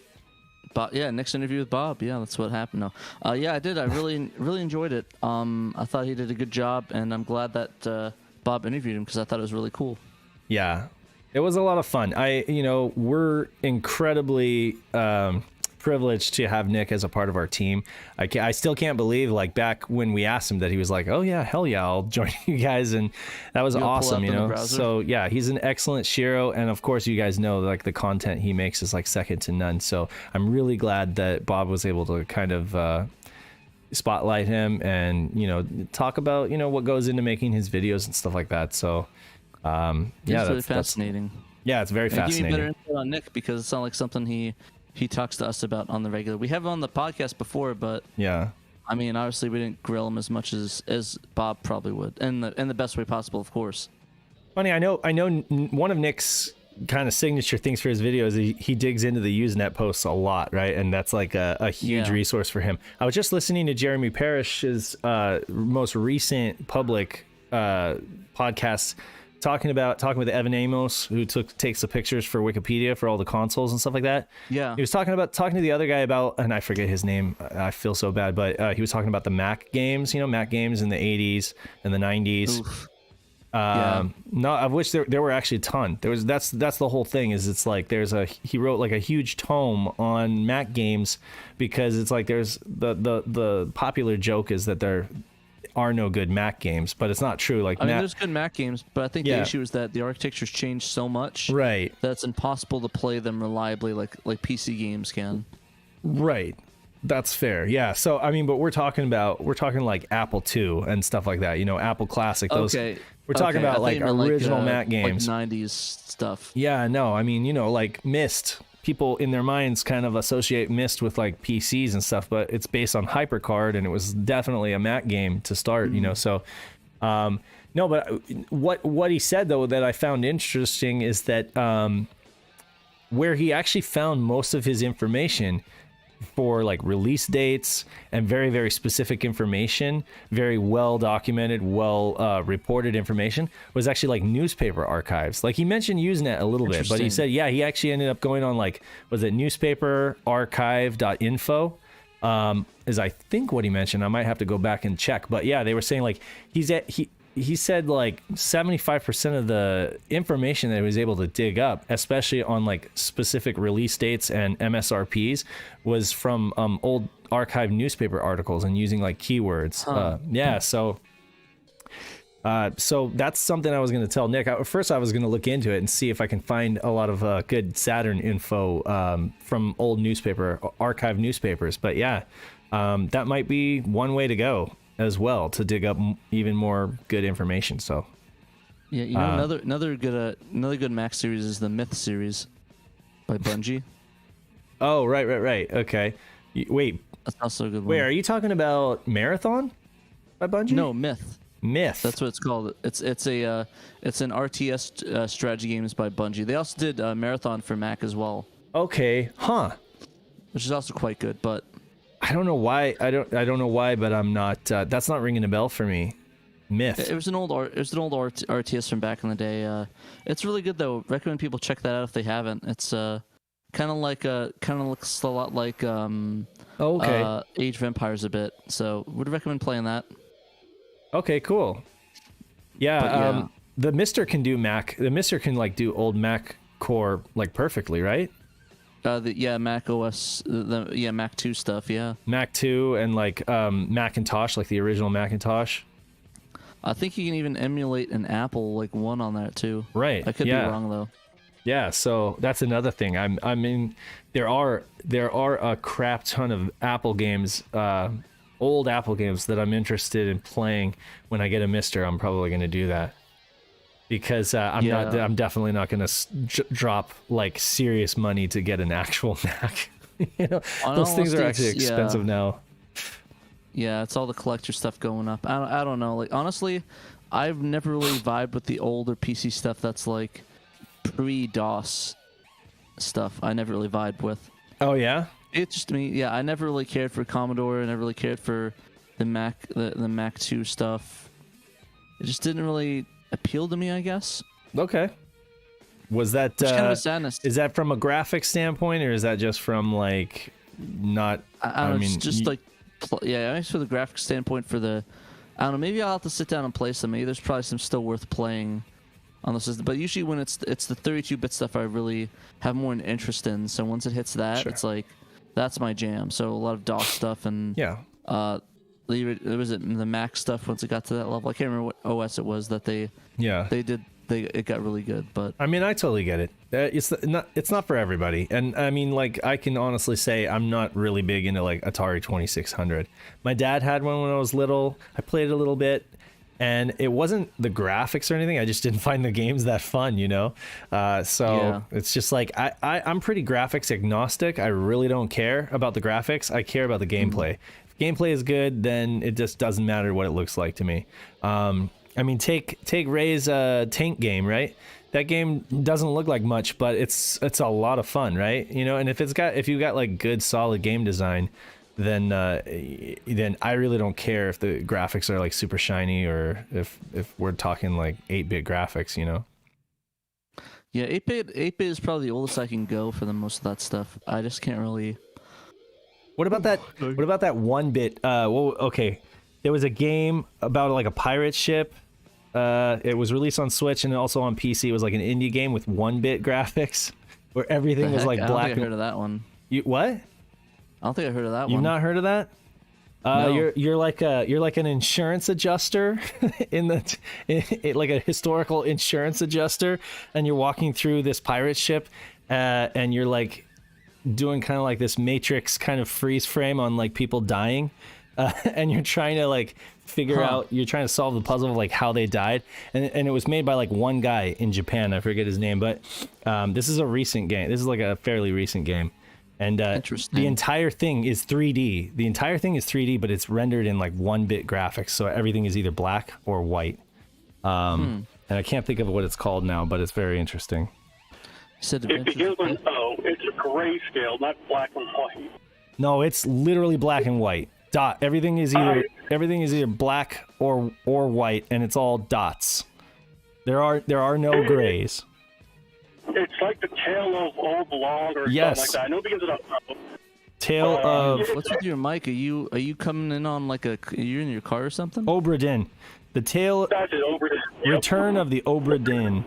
Yeah, next interview with Bob. Yeah, that's what happened. No, yeah, I did. I really enjoyed it. I thought he did a good job, and I'm glad that Bob interviewed him because I thought it was really cool. Yeah, it was a lot of fun. You know, we're incredibly privileged to have Nick as a part of our team. I still can't believe, like, back when we asked him that he was like, oh yeah, hell yeah, I'll join you guys, and that was You'll pull awesome, up you in the know. browser? So yeah, he's an excellent Shiro, and of course you guys know like the content he makes is like second to none. So I'm really glad that Bob was able to kind of spotlight him and, you know, talk about, you know, what goes into making his videos and stuff like that. So yeah, It's really that's fascinating. yeah, it's very And give me fascinating. better insight on Nick because it's not like something he talks to us about on the regular. We have him on the podcast before, but Yeah. I mean, obviously we didn't grill him as much as Bob probably would, in the best way possible, of course. Funny, I know one of Nick's kind of signature things for his videos, he digs into the Usenet posts a lot, right? And that's like a huge Yeah. resource for him. I was just listening to Jeremy Parrish's most recent public podcast talking with Evan Amos, who takes the pictures for Wikipedia for all the consoles and stuff like that. Yeah. He was talking to the other guy about, and I forget his name. I feel so bad, but he was talking about the Mac games, you know, Mac games in the 80s and the 90s. Oof. Yeah. No, of which there were actually a ton. That's the whole thing, is it's like he wrote like a huge tome on Mac games, because it's like there's the popular joke is that there are no good Mac games, but it's not true. Like I mean, there's good Mac games, but I think the Yeah. issue is that the architecture's changed so much right. that it's impossible to play them reliably like PC games can. Right. That's fair. Yeah. So I mean, but we're talking like Apple II and stuff like that. You know, Apple Classic. Those. Okay. We're talking Okay, I about thought like you meant, original Mac games. like 90s stuff. Yeah. No. I mean, you know, like Myst. People in their minds kind of associate Myst with like PCs and stuff, but it's based on HyperCard, and it was definitely a Mac game to start. You know, so. No, but what he said though that I found interesting is that where he actually found most of his information for like release dates and very, very specific information, very well documented, well reported information, was actually like newspaper archives. Like he mentioned Usenet a little bit, but he Interesting. said, yeah, he actually ended up going on like, was it newspaperarchive.info? Is I think what he mentioned. I might have to go back and check, but yeah, they were saying like he said like 75% of the information that he was able to dig up, especially on like specific release dates and MSRPs, was from old archived newspaper articles and using like keywords. Yeah, so that's something I was going to tell Nick. First, I was going to look into it and see if I can find a lot of good Saturn info from old archived newspapers. But yeah, that might be one way to go as well, to dig up even more good information. So Yeah, you know, another good Mac series is the Myth series by Bungie. oh, right, okay. Wait, That's also a good one. are you talking about Marathon by Bungie? No, Myth. Myth. That's what it's called. It's an RTS strategy games by Bungie. They also did Marathon for Mac as well, Okay, which is also quite good. But I don't know why. I don't know why, but I'm not. That's not ringing a bell for me. Myth. It was an old RTS from back in the day. It's really good though. Recommend people check that out if they haven't. It's kind of looks a lot like Age of Empires a bit. So would recommend playing that. Okay, cool. Yeah, Yeah. The Mister can do Mac. The Mister can like do old Mac core like perfectly, right? Mac OS, Mac 2 stuff. Yeah, Mac 2 and like Macintosh, like the original Macintosh. I think you can even emulate an Apple like one on that too. Right. I could be wrong though. Yeah, so that's another thing. I mean, there are a crap ton of Apple games, old Apple games that I'm interested in playing. When I get a Mister, I'm probably going to do that because I'm definitely not going to drop like serious money to get an actual Mac. You know, those things are actually expensive now. Yeah, it's all the collector stuff going up. I don't know. Like honestly, I've never really vibed with the older PC stuff that's like pre-DOS stuff. I never really vibed with. Oh yeah? It's just me. Yeah, I never really cared for Commodore. I never really cared for the Mac, the Mac 2 stuff. It just didn't really appeal to me, I guess. Okay. Was that Which kind of a sadness. Is that from a graphic standpoint, or is that just from like not? I don't know. It's just like, yeah, I guess for the graphic standpoint, for the, I don't know. Maybe I'll have to sit down and play some. Maybe there's probably some still worth playing on the system. But usually when it's the 32-bit stuff, I really have more an interest in. So once it hits that, it's like that's my jam. So a lot of DOS stuff and there was the Mac stuff. Once it got to that level, I can't remember what OS it was that they did. It got really good. But I mean, I totally get it. It's not for everybody. And I mean, like, I can honestly say I'm not really big into like Atari 2600. My dad had one when I was little. I played it a little bit, and it wasn't the graphics or anything. I just didn't find the games that fun, you know. It's just like I'm pretty graphics agnostic. I really don't care about the graphics. I care about the gameplay. If gameplay is good, then it just doesn't matter what it looks like to me. I mean, take Ray's tank game, right? That game doesn't look like much, but it's a lot of fun, right? You know, and if you've got like good, solid game design, then I really don't care if the graphics are like super shiny or if we're talking like 8-bit graphics, you know? Yeah, 8-bit is probably the oldest I can go for the most of that stuff. I just can't really. What about that 1-bit? Okay. There was a game about like a pirate ship. It was released on Switch and also on PC. It was like an indie game with 1-bit graphics, where everything was like black. I don't think I heard of that one. You what? I don't think I heard of that one. You've not heard of that? No. You're like an insurance adjuster like a historical insurance adjuster, and you're walking through this pirate ship, and you're like doing kind of like this Matrix kind of freeze frame on like people dying. And you're trying to like figure out, you're trying to solve the puzzle of like how they died, and it was made by like one guy in Japan. I forget his name, but this is a recent game. This is like a fairly recent game, and the entire thing is 3D. The entire thing is 3D, but it's rendered in like 1-bit graphics, so everything is either black or white. And I can't think of what it's called now, but it's very interesting. It begins with O. It's a grayscale, not black and white. No, it's literally black and white. Everything is either black or white, and it's all dots. There are no grays. It's like the Tale of Old Log or something like that. I know it begins with O. Tale of. What's with your mic? Are you coming in on like you're in your car or something? Obra Dinn. The Tale. That's it, Obra Dinn. Return of the Obra Dinn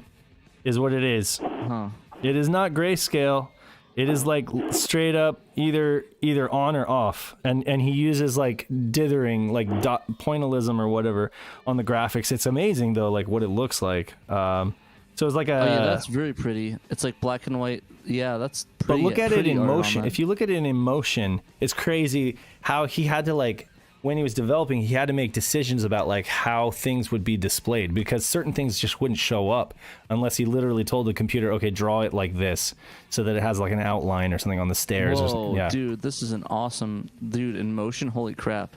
is what it is. Huh. It is not grayscale. It is like straight up either on or off, and he uses like dithering, like pointillism or whatever on the graphics. It's amazing though, like what it looks like. So it's like that's very pretty. It's like black and white. Yeah, that's pretty. But look at it in motion. If you look at it in motion, it's crazy how he had to like. When he was developing, he had to make decisions about like how things would be displayed, because certain things just wouldn't show up unless he literally told the computer, okay, draw it like this so that it has like an outline or something on the stairs. Whoa, or something. Yeah. dude, this is an awesome dude in motion. Holy crap.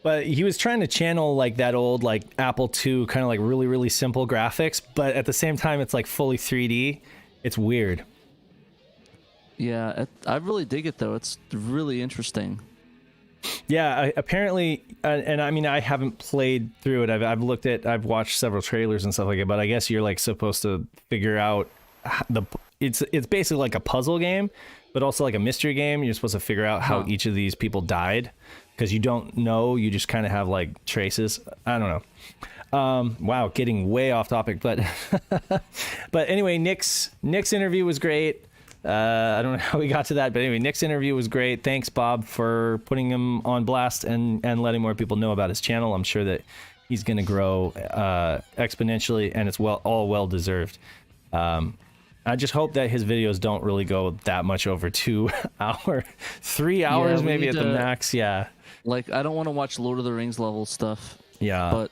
But he was trying to channel like that old like Apple II kind of like really, really simple graphics, but at the same time, it's like fully 3D. It's weird. Yeah, I really dig it though. It's really interesting. Yeah, apparently, and I mean, I haven't played through it. I've watched several trailers and stuff like it, but I guess you're like supposed to figure out it's basically like a puzzle game, but also like a mystery game. You're supposed to figure out how each of these people died, because you don't know. You just kind of have like traces. I don't know. Wow, getting way off topic, but but anyway, Nick's interview was great. I don't know how we got to that, but anyway, Nick's interview was great. Thanks, Bob, for putting him on blast and letting more people know about his channel. I'm sure that he's going to grow exponentially, and it's all well deserved. I just hope that his videos don't really go that much over 2 hours, 3 hours maybe at the max. Yeah. Like, I don't want to watch Lord of the Rings level stuff. Yeah. But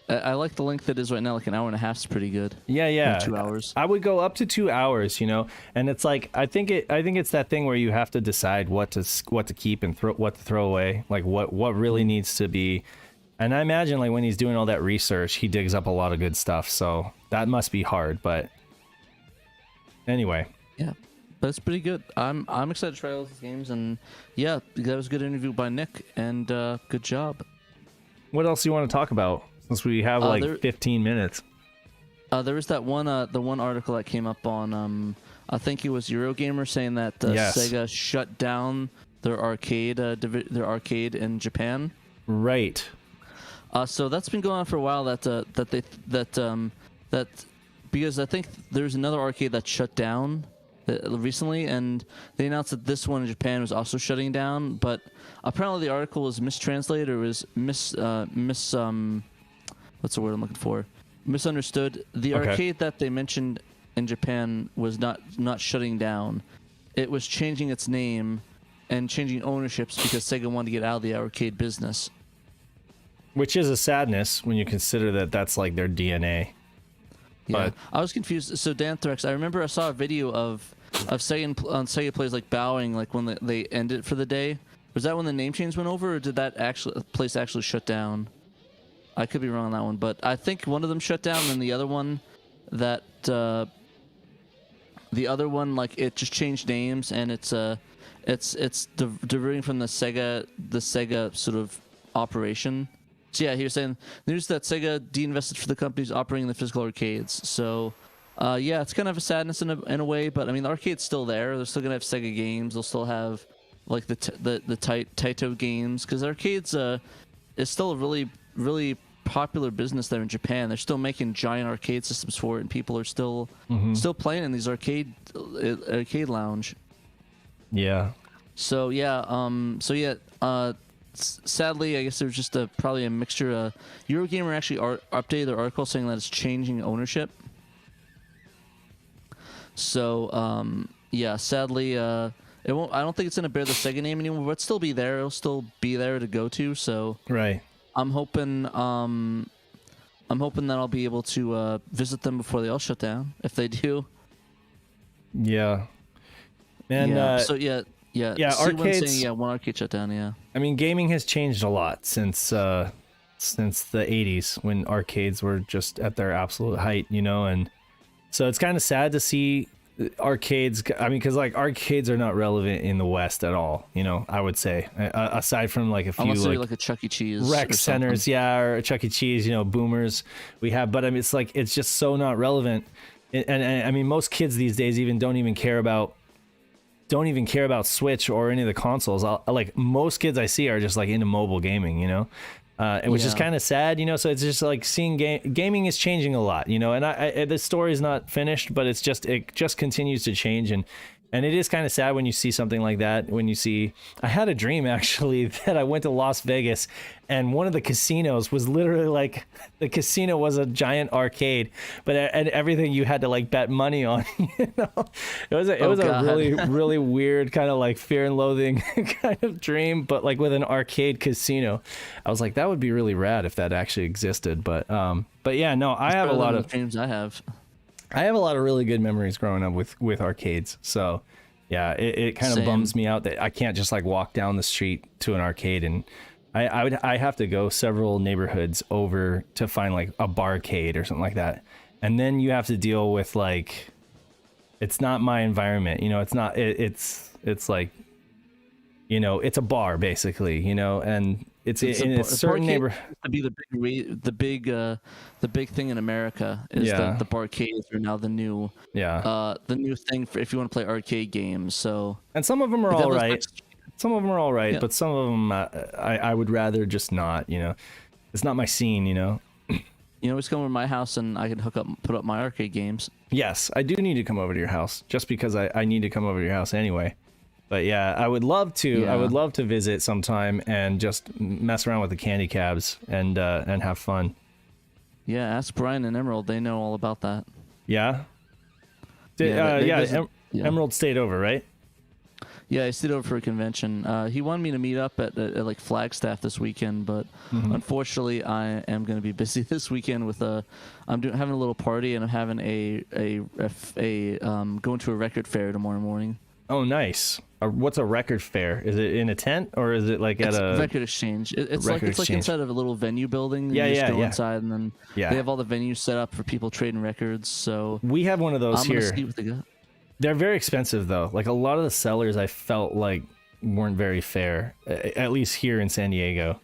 I like the length that is right now. Like, an hour and a half is pretty good. Yeah. 2 hours. I would go up to 2 hours, and it's like, I think it's that thing where you have to decide what to keep and what to throw away. Like what really needs to be. And I imagine like when he's doing all that research, he digs up a lot of good stuff. So that must be hard, but anyway. Yeah. But it's pretty good. I'm excited to try all these games, and yeah, that was a good interview by Nick, and good job. What else do you want to talk about? Since we have 15 minutes. There was that one, the one article that came up on, I think it was Eurogamer, saying that Sega shut down their arcade in Japan. Right. So that's been going on for a while. That because I think there's another arcade that shut down recently, and they announced that this one in Japan was also shutting down. But apparently the article was mistranslated, or was what's the word I'm looking for? Misunderstood. The arcade that they mentioned in Japan was not shutting down. It was changing its name and changing ownerships because Sega wanted to get out of the arcade business. Which is a sadness when you consider that that's like their DNA. Yeah, but I was confused. So Danthrax, I remember I saw a video of Sega Plays like bowing like when they ended for the day. Was that when the name change went over, or did that place actually shut down? I could be wrong on that one, but I think one of them shut down, and the other one, like it just changed names, and it's diverting from the Sega sort of operation. So yeah, he was saying news that Sega de-invested for the companies operating the physical arcades. So yeah, it's kind of a sadness in a way, but I mean the arcade's still there. They're still gonna have Sega games. They'll still have like the Taito games, because arcades is still a really popular business there in Japan. They're still making giant arcade systems for it, and people are still playing in these arcade lounge. Yeah. So yeah, sadly, I guess there was just probably a mixture. Eurogamer actually updated their article saying that it's changing ownership. So yeah, sadly, it won't. I don't think it's gonna bear the Sega name anymore, but it'll still be there. It'll still be there to go to. So right. I'm hoping that I'll be able to visit them before they all shut down, if they do. Yeah. And yeah. So yeah. Arcades. Saying, one arcade shut down. Yeah. I mean, gaming has changed a lot since the 80s, when arcades were just at their absolute height, and so it's kind of sad to see arcades. I mean, because like arcades are not relevant in the West at all, I would say, aside from like a few like a Chuck E. Cheese rec centers, or a Chuck E. Cheese, boomers we have, but I mean it's just so not relevant, and I mean most kids these days don't even care about Switch or any of the consoles. Like most kids I see are just like into mobile gaming, which is kind of sad, so it's just like seeing gaming is changing a lot, and the story is not finished, but it just continues to change, and it is kind of sad when you see something like that. I had a dream actually that I went to Las Vegas, and one of the casinos was literally like, the casino was a giant arcade, and everything you had to like bet money on. It was a really really weird kind of like Fear and Loathing kind of dream, but like with an arcade casino. I was like, that would be really rad if that actually existed. But yeah, no, I have a lot of dreams. I have a lot of really good memories growing up with arcades. So yeah, it kind of bums me out that I can't just like walk down the street to an arcade, and I have to go several neighborhoods over to find like a barcade or something like that. And then you have to deal with like, it's not my environment, it's not, it's like, it's a bar basically, and it's in a certain neighborhood. To be the big thing in America is that the barcades are now the new thing for if you want to play arcade games. So and some of them are all right. Some of them are all right, but some of them I would rather just not. It's not my scene. Just come over to my house and I can put up my arcade games. Yes, I do need to come over to your house just because I need to come over to your house anyway. But yeah, I would love to. Yeah. I would love to visit sometime and just mess around with the candy cabs and have fun. Yeah, ask Brian and Emerald. They know all about that. Yeah. Emerald stayed over, right? Yeah, I stayed over for a convention. He wanted me to meet up at like Flagstaff this weekend, but unfortunately, I am going to be busy this weekend with having a little party and I'm having going to a record fair tomorrow morning. Oh, nice. What's a record fair? Is it in a tent or is it like it's at a record exchange? It's like inside of a little venue building. You just go inside and then they have all the venues set up for people trading records. So we have one of those here. I'm gonna see what they got. They're very expensive though. Like a lot of the sellers, I felt like weren't very fair, at least here in San Diego.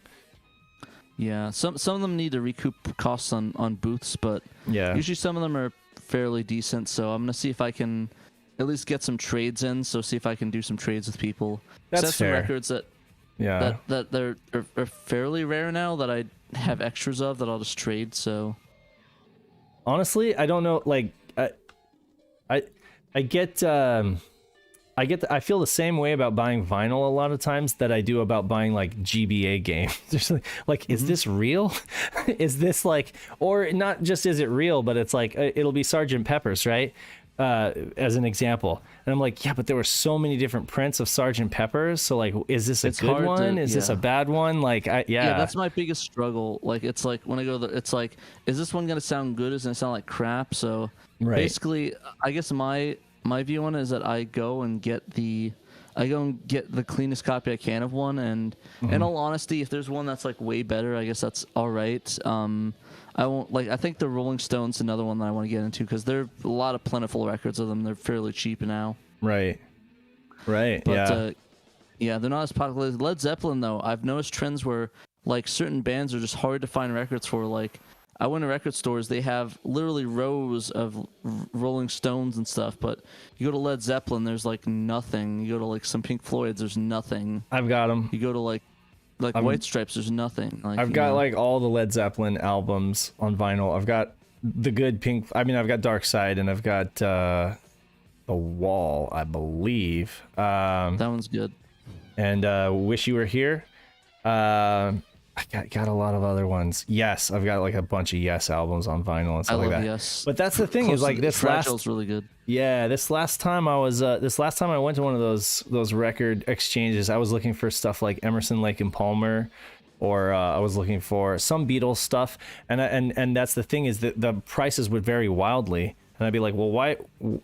Yeah, some of them need to recoup costs on booths, but usually some of them are fairly decent. So I'm gonna see if I can at least get some trades in. So see if I can do some trades with people. That's fair. Some records that they're fairly rare now that I have extras of that I'll just trade. So honestly, I don't know. Like I feel the same way about buying vinyl a lot of times that I do about buying like GBA games. There's like, is this real? Is this like, or not just is it real, but it's like it'll be Sgt. Pepper's, right? As an example, and I'm like, yeah, but there were so many different prints of Sgt. Pepper's. So like, is this a good one? Is this a bad one? Like, yeah, that's my biggest struggle. Like, it's like when I go, it's like, is this one gonna sound good? Is it gonna sound like crap? So basically, I guess my view on it is that I go and get the cleanest copy I can of one, and in all honesty, if there's one that's like way better, I guess that's all right. I won't I think the Rolling Stones another one that I want to get into because there are a lot of plentiful records of them. They're fairly cheap now. Right. But, they're not as popular. Led Zeppelin though, I've noticed trends where like certain bands are just hard to find records for. Like I went to record stores, they have literally rows of Rolling Stones and stuff, but you go to Led Zeppelin, there's like nothing. You go to like some Pink Floyds, there's nothing. I've got them. You go to like White Stripes, there's nothing. Like, I've got like all the Led Zeppelin albums on vinyl. I've got the good Pink. I mean, I've got Dark Side and I've got The Wall, I believe. That one's good. And Wish You Were Here. I got a lot of other ones. Yes, I've got like a bunch of Yes albums on vinyl and stuff like that. Yes. But that's the thing is like this Fragile's really good. Yeah, this last time I went to one of those record exchanges, I was looking for stuff like Emerson, Lake and Palmer, or I was looking for some Beatles stuff, and that's the thing is that the prices would vary wildly. And I'd be like, well, why?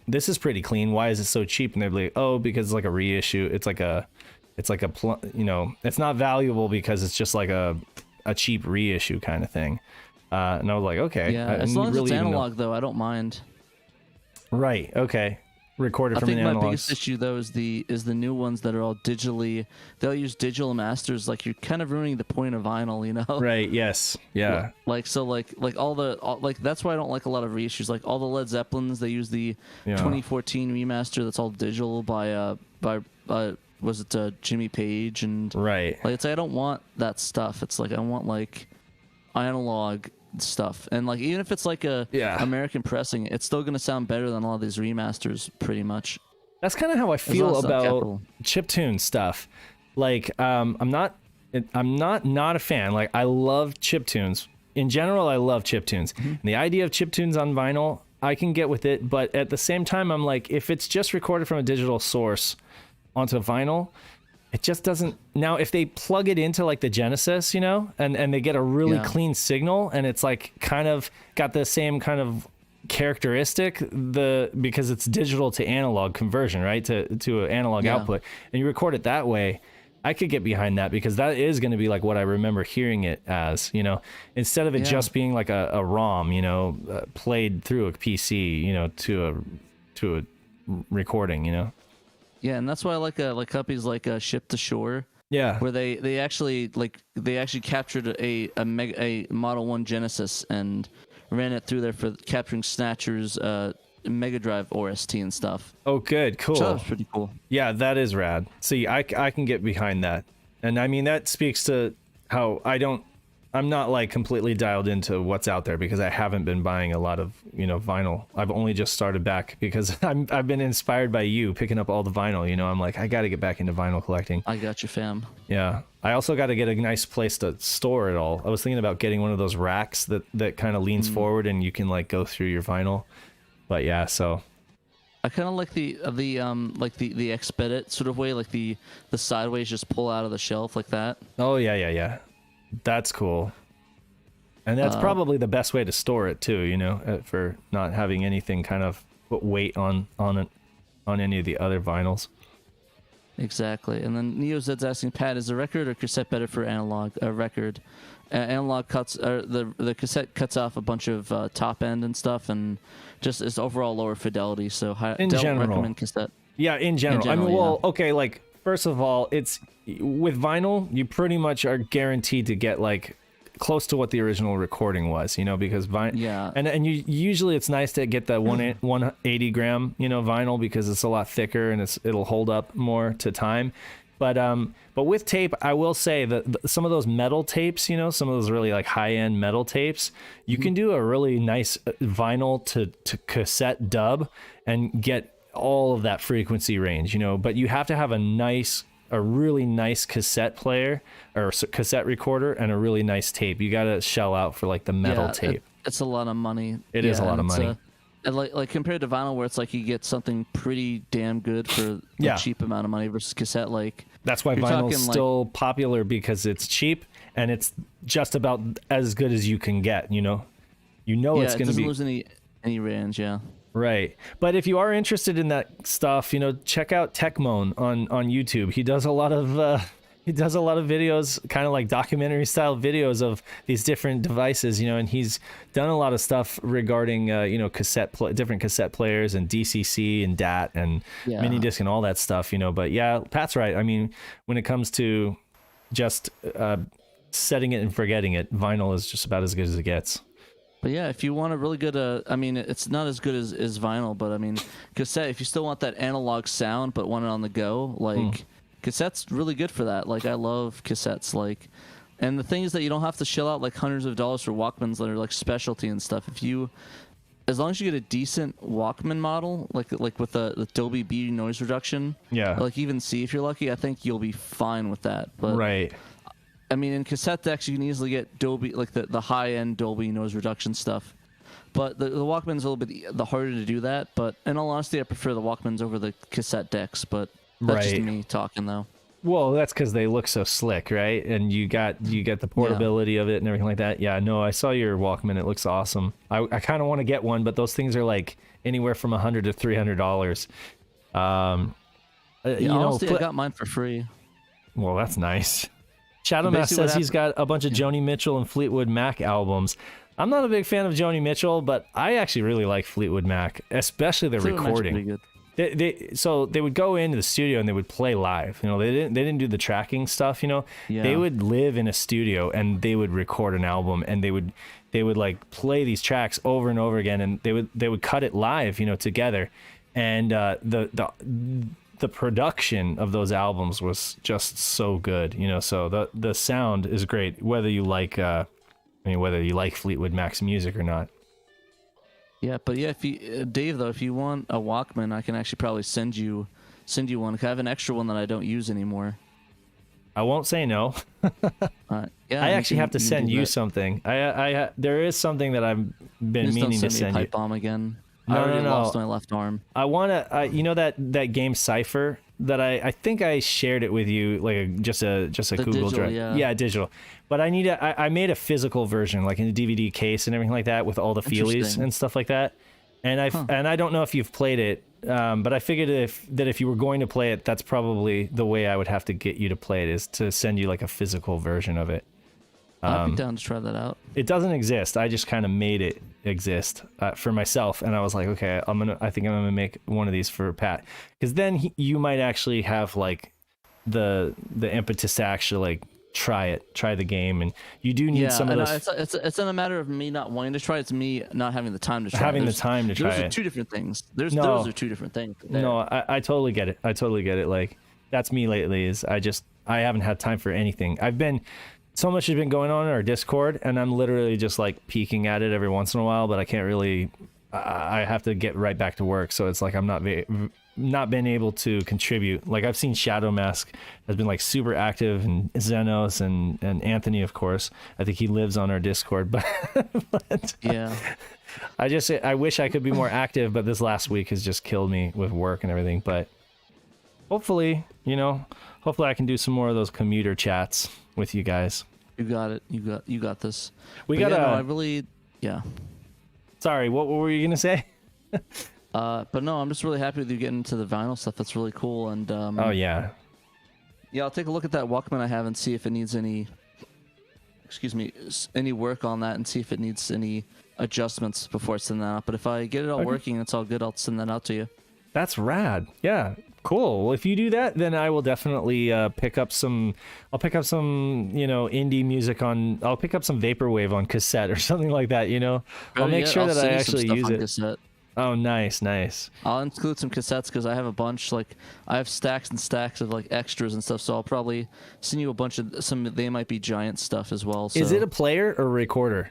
This is pretty clean. Why is it so cheap? And they'd be like, oh, because it's like a reissue. It's not valuable because it's just like a cheap reissue kind of thing. And I was like, okay. Yeah, as long as it's analog, though, I don't mind. Right. Okay. Recorded from an analog. I think my biggest issue though is the new ones that are all digitally. They'll use digital masters. Like you're kind of ruining the point of vinyl, you know? Right. Yes. Yeah. Like that's why I don't like a lot of reissues. Like all the Led Zeppelins, they use the 2014 remaster that's all digital by was it Jimmy Page and right. Like it's like I don't want that stuff. It's like I want like analog stuff, and like even if it's like American pressing, it's still gonna sound better than a lot of these remasters pretty much. That's kind of how I feel about chiptune stuff. Like I'm not a fan. Like I love chiptunes in general. I love chiptunes. And the idea of chiptunes on vinyl, I can get with it, but at the same time I'm like, if it's just recorded from a digital source onto vinyl, it just doesn't. Now if they plug it into like the Genesis, and they get a really clean signal, and it's like kind of got the same kind of characteristic, because it's digital to analog conversion, right, to an analog output, and you record it that way, I could get behind that, because that is going to be like what I remember hearing it as, instead of it just being like a ROM, played through a PC, to a recording, Yeah, and that's why I like companies like Ship to Shore, Yeah. where they actually captured a Model 1 Genesis and ran it through there for capturing Snatcher's Mega Drive OST and stuff. Oh, good. Cool. So that was pretty cool. Yeah, that is rad. See, I can get behind that. And I mean, that speaks to how I'm not like completely dialed into what's out there because I haven't been buying a lot of, vinyl. I've only just started back because I've been inspired by you picking up all the vinyl. I'm like, I got to get back into vinyl collecting. I got you, fam. Yeah. I also got to get a nice place to store it all. I was thinking about getting one of those racks that kind of leans forward and you can like go through your vinyl. But yeah, so I kind of like the Expedit sort of way, like the sideways just pull out of the shelf like that. oh yeah. That's cool. And that's probably the best way to store it too, for not having anything kind of put weight on any of the other vinyls. Exactly. And then Neo Zed's asking, Pat, is the record or cassette better for analog? Record. Analog cuts, the cassette cuts off a bunch of top end and stuff, and just is overall lower fidelity. So In don't general. recommend cassette. Yeah, in general. I mean, yeah. well, okay, like first of all, it's with vinyl, you pretty much are guaranteed to get like close to what the original recording was, because vinyl. Yeah. And you usually it's nice to get that 180 gram, vinyl because it's a lot thicker and it'll hold up more to time. But with tape, I will say that some of those metal tapes, some of those really like high end metal tapes, you can do a really nice vinyl to cassette dub and get all of that frequency range, but you have to have a really nice cassette player or cassette recorder and a really nice tape. You got to shell out for like the metal tape. It's a lot of money. It is a lot of money. And like compared to vinyl, where it's like you get something pretty damn good for a cheap amount of money versus cassette. Like that's why vinyl's still popular, because it's cheap and it's just about as good as you can get. It's going to be. It doesn't lose any range. Yeah. Right. But if you are interested in that stuff, check out Techmoan on YouTube. He does a lot of videos, kind of like documentary style videos of these different devices, and he's done a lot of stuff regarding different cassette players and DCC and DAT and mini disc and all that stuff, but yeah, Pat's right. I mean, when it comes to just setting it and forgetting it, vinyl is just about as good as it gets. But yeah, if you want a really good, I mean, it's not as good as vinyl, but I mean, cassette, if you still want that analog sound but want it on the go, like cassette's really good for that. Like I love cassettes, like, and the thing is that you don't have to shell out like hundreds of dollars for Walkmans that are like specialty and stuff. As long as you get a decent Walkman model, like with the Dolby B noise reduction, or like even C if you're lucky, I think you'll be fine with that. But right. I mean, in cassette decks, you can easily get Dolby, like the high-end Dolby noise reduction stuff. But the Walkman's a little bit the harder to do that. But in all honesty, I prefer the Walkmans over the cassette decks. But that's just me talking, though. Well, that's because they look so slick, right? And you got the portability of it and everything like that. Yeah, no, I saw your Walkman. It looks awesome. I kind of want to get one, but those things are like anywhere from $100 to $300. Honestly, I got mine for free. Well, that's nice. Shadowmass says he's got a bunch of Joni Mitchell and Fleetwood Mac albums. I'm not a big fan of Joni Mitchell, but I actually really like Fleetwood Mac, especially the recording. So they would go into the studio and they would play live. They didn't do the tracking stuff. They would live in a studio and they would record an album and they would like play these tracks over and over again, and they would cut it live, together, and the production of those albums was just so good, so the sound is great, whether you like Fleetwood Mac's music or not. Yeah, but yeah, Dave, though, if you want a Walkman, I can actually probably send you one. I have an extra one that I don't use anymore. I won't say no. Yeah, I actually have to send you something. There is something that I've been meaning to send you. Pipe bomb again. No, I already lost my left arm. I want to, that game Cypher that I think I shared it with you, like just a Google Drive. Yeah, digital. But I made a physical version, like in a DVD case and everything like that, with all the feelies and stuff like that. And I don't know if you've played it, but I figured if you were going to play it, that's probably the way I would have to get you to play it, is to send you like a physical version of it. I'd be down to try that out. It doesn't exist. I just kind of made it exist for myself, and I was like, okay, I think I'm gonna make one of these for Pat, because then you might actually have like the impetus to actually like try the game, and you do need some of those. It's not a matter of me not wanting to try. It's me not having the time to try. Having the time to try it. Those are two different things. Those are two different things. No, I totally get it. I totally get it. Like that's me lately. Is I haven't had time for anything. So much has been going on in our Discord, and I'm literally just like peeking at it every once in a while, but I can't really. I have to get right back to work, so it's like I'm not been able to contribute. Like I've seen Shadow Mask has been like super active, and Xenos and Anthony, of course. I think he lives on our Discord, but yeah. I wish I could be more active, but this last week has just killed me with work and everything. But hopefully I can do some more of those commuter chats with you guys. You got it. You got this. Yeah. Sorry, what were you gonna say? But no, I'm just really happy with you getting into the vinyl stuff. That's really cool. And oh yeah. Yeah, I'll take a look at that Walkman I have and see if it needs any work on that, and see if it needs any adjustments before I send that out. But if I get it all working and it's all good, I'll send that out to you. That's rad. Yeah. Cool. Well, if you do that, then I will definitely pick up some indie music I'll pick up some vaporwave on cassette or something like that, I'll make sure that I actually use it. Cassette. Oh, nice. I'll include some cassettes because I have a bunch, like I have stacks and stacks of like extras and stuff, so I'll probably send you a bunch of they might be giant stuff as well. So. Is it a player or a recorder?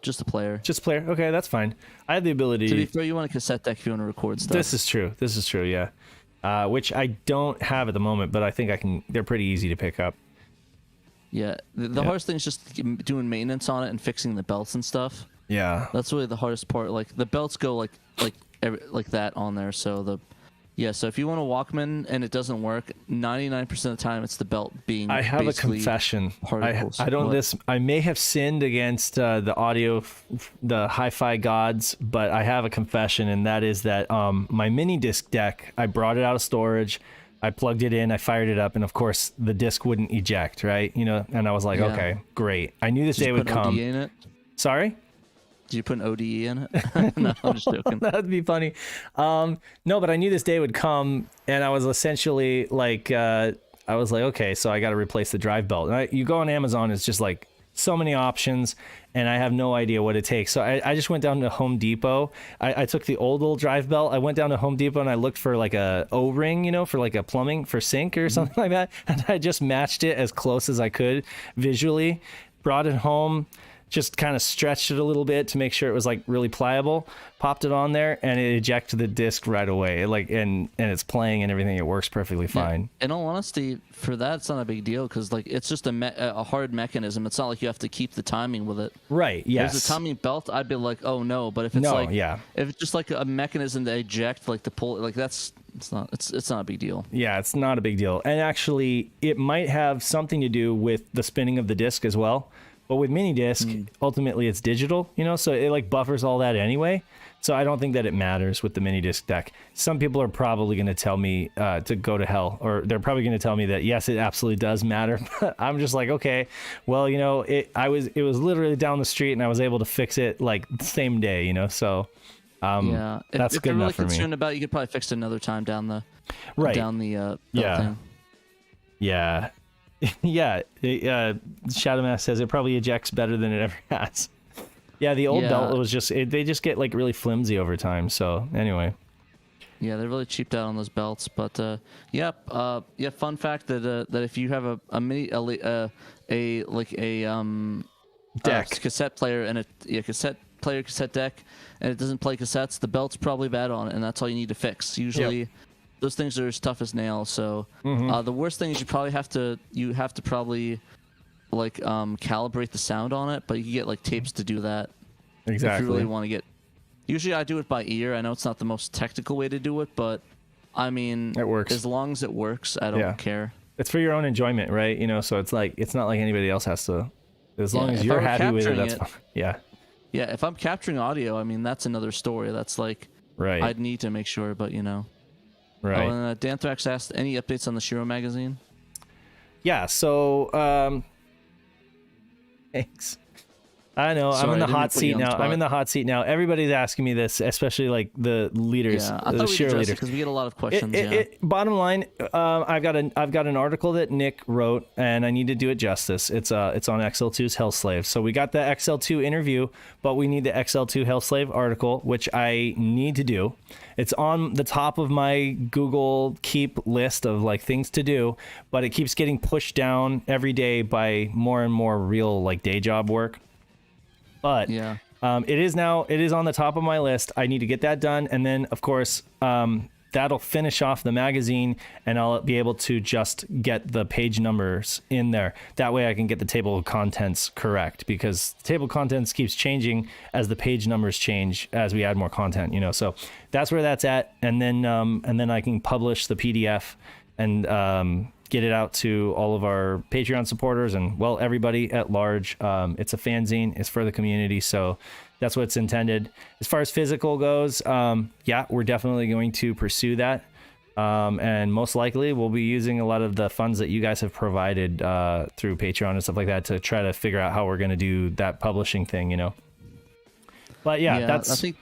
Just a player. Just a player. Okay, that's fine. I have the ability to be fair, you want a cassette deck if you want to record stuff. This is true. Yeah. Which I don't have at the moment, but I think I can. They're pretty easy to pick up. Yeah. The hardest thing is just doing maintenance on it and fixing the belts and stuff. Yeah. That's really the hardest part. Like the belts go like that on there, so so if you want a Walkman and it doesn't work, 99% of the time it's the belt being. I have a confession. I may have sinned against the audio, the hi-fi gods, but I have a confession, and that is that my mini disc deck, I brought it out of storage, I plugged it in, I fired it up, and of course the disc wouldn't eject, right? And I was like, okay, great. I knew this day would come. ODE in it? Sorry? Did you put an ODE in it? No, I'm just joking. That'd be funny. No, but I knew this day would come, and I was essentially like, okay, so I got to replace the drive belt. And you go on Amazon, it's just like so many options, and I have no idea what it takes. So I just went down to Home Depot. I took the old drive belt. I went down to Home Depot and I looked for like a O-ring, for like a plumbing for sink or something like that. And I just matched it as close as I could visually, brought it home, just kind of stretched it a little bit to make sure it was like really pliable, popped it on there, and it ejected the disc right away. And it's playing and everything. It works perfectly fine. In all honesty, for that, it's not a big deal because like it's just a hard mechanism. It's not like you have to keep the timing with it. Right. Yes. If it's a timing belt, I'd be like, oh no. But if it's if it's just like a mechanism to eject, like to pull, like it's not a big deal. Yeah, it's not a big deal. And actually, it might have something to do with the spinning of the disc as well. But with mini disc, ultimately it's digital, so it like buffers all that anyway. So I don't think that it matters with the mini disc deck. Some people are probably going to tell me to go to hell, or they're probably going to tell me that yes, it absolutely does matter. But I'm just like, okay, well, it was literally down the street, and I was able to fix it like the same day, So that's good enough for me. If you're really concerned about it, you could probably fix it another time down the thing. Yeah. Yeah, Shadow Mask says it probably ejects better than it ever has. Yeah, the old belt was they just get like really flimsy over time. So anyway. Yeah, they're really cheaped out on those belts. But fun fact that if you have a mini deck cassette player and cassette deck, and it doesn't play cassettes, the belt's probably bad on it, and that's all you need to fix. Usually. Yep. Those things are as tough as nails. So the worst thing is you have to probably like calibrate the sound on it, but you can get like tapes to do that. Exactly. If you really want to get. Usually I do it by ear. I know it's not the most technical way to do it, but I mean, it works. As long as it works, I don't care. It's for your own enjoyment, right? So it's like it's not like anybody else has to. As long as you're happy with it, that's fine. Yeah. Yeah, if I'm capturing audio, I mean that's another story. That's like I'd need to make sure, but Right. Oh, and Danthrax asked, any updates on the Shiro magazine? Yeah, so Thanks. I know. Sorry, I'm in I the didn't hot put you seat on the now. I'm spot. in the hot seat now. Everybody's asking me this, especially like the leaders, Yeah, I the thought we'd address it cheerleaders. because we get a lot of questions. Bottom line, I've got an article that Nick wrote, and I need to do it justice. It's on XL2's Hellslave. So we got the XL2 interview, but we need the XL2 Hellslave article, which I need to do. It's on the top of my Google Keep list of like things to do, but it keeps getting pushed down every day by more and more real like day job work. But Yeah. it is on the top of my list. I need to get that done. And then, of course, that'll finish off the magazine, and I'll be able to just get the page numbers in there. That way I can get the table of contents correct, because the table of contents keeps changing as the page numbers change as we add more content, So that's where that's at. And then I can publish the PDF and get it out to all of our Patreon supporters and, well, everybody at large. It's a fanzine. It's for the community. So that's what it's intended. As far as physical goes, yeah, we're definitely going to pursue that. And most likely we'll be using a lot of the funds that you guys have provided through Patreon and stuff like that to try to figure out how we're going to do that publishing thing, But yeah, I think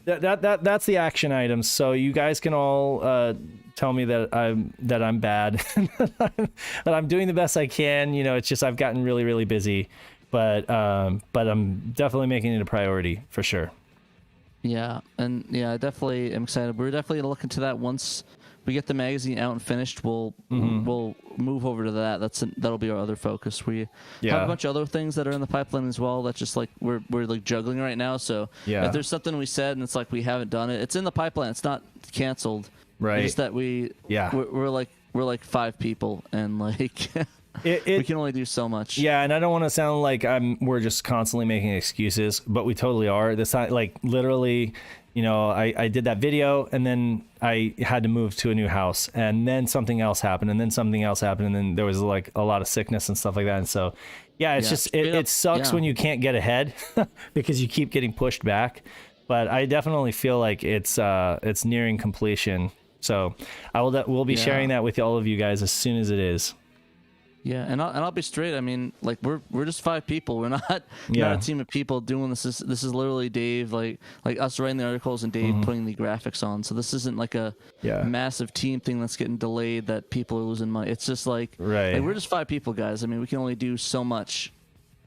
that's the action items. So you guys can all tell me that I'm bad, that I'm doing the best I can. It's just I've gotten really, really busy, but I'm definitely making it a priority for sure. Yeah, and yeah, I definitely am excited. We're definitely gonna look into that once we get the magazine out and finished. We'll move over to that. That'll be our other focus. We have a bunch of other things that are in the pipeline as well. That's just like we're like juggling right now. So if there's something we said and it's like we haven't done it, it's in the pipeline. It's not canceled. Right. It's that we're like 5 people and like we can only do so much. Yeah, and I don't want to sound like we're just constantly making excuses, but we totally are. This like literally, I did that video and then I had to move to a new house, and then something else happened, and then something else happened, and then there was like a lot of sickness and stuff like that. And so yeah, it's just it sucks when you can't get ahead because you keep getting pushed back. But I definitely feel like it's nearing completion. So we'll be sharing that with all of you guys as soon as it is. Yeah, and I'll be straight. I mean, like we're just 5 people. We're not a team of people doing this. This is literally Dave, like us writing the articles and Dave putting the graphics on. So this isn't like a massive team thing that's getting delayed that people are losing money. It's just like we're just 5 people, guys. I mean, we can only do so much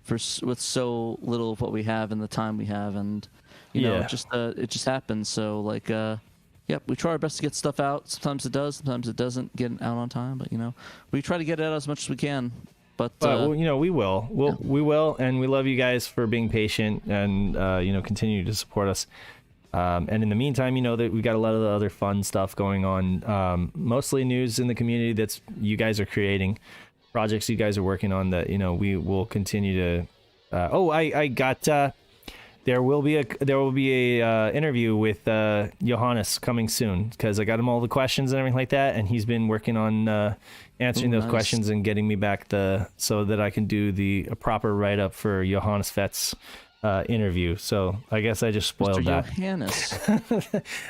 with so little of what we have and the time we have, and it just happens. So like yep, we try our best to get stuff out. Sometimes it does, sometimes it doesn't get out on time. But we try to get it out as much as we can. But we will. We will, and we love you guys for being patient and continue to support us. And in the meantime, that we got a lot of the other fun stuff going on. Mostly news in the community that's you guys are creating, projects you guys are working on that we will continue to. I got. There will be a interview with Johannes coming soon, because I got him all the questions and everything like that, and he's been working on answering those questions and getting me back so that I can do a proper write up for Johannes Fett's interview. So I guess I just spoiled Mr. that. Johannes.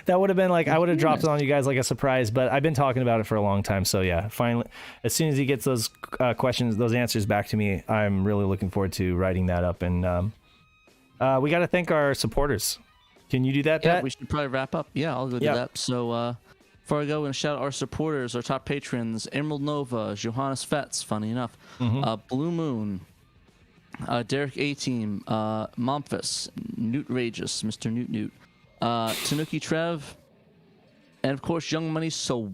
That would have been like I would have dropped it on you guys like a surprise, but I've been talking about it for a long time. So yeah, finally, as soon as he gets those questions, those answers back to me, I'm really looking forward to writing that up. And we got to thank our supporters. Can you do that, Pat? Yeah, we should probably wrap up. Yeah, I'll go do that. So before I go, and shout out our supporters, our top patrons: Emerald Nova, Johannes Fetz, funny enough, Blue Moon, Derek A-Team, Momphis, Newt Rageous, Mr. Newt, Tanuki Trev, and of course Young Money. So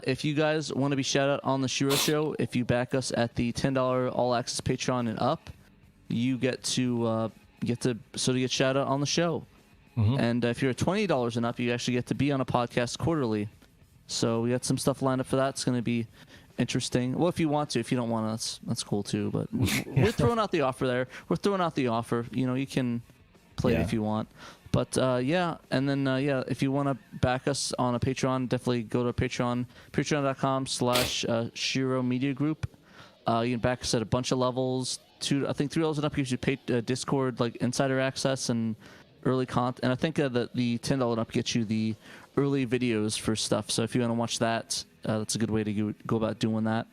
if you guys want to be shout out on the Shiro Show, if you back us at the $10 all access Patreon and up, you get to get shout out on the show. And if you're at $20 and up, you actually get to be on a podcast quarterly. So we got some stuff lined up for that. It's going to be interesting. Well, if you want to. If you don't want to, that's cool too. But we're throwing out the offer there. We're throwing out the offer. You can play it if you want. But and then if you want to back us on a Patreon, definitely go to patreon.com/Shiro Media Group. You can back us at a bunch of levels. I think $3 and up gives you Discord like insider access and early content. And I think that the $10 and up gets you the early videos for stuff. So if you want to watch that, that's a good way to go about doing that.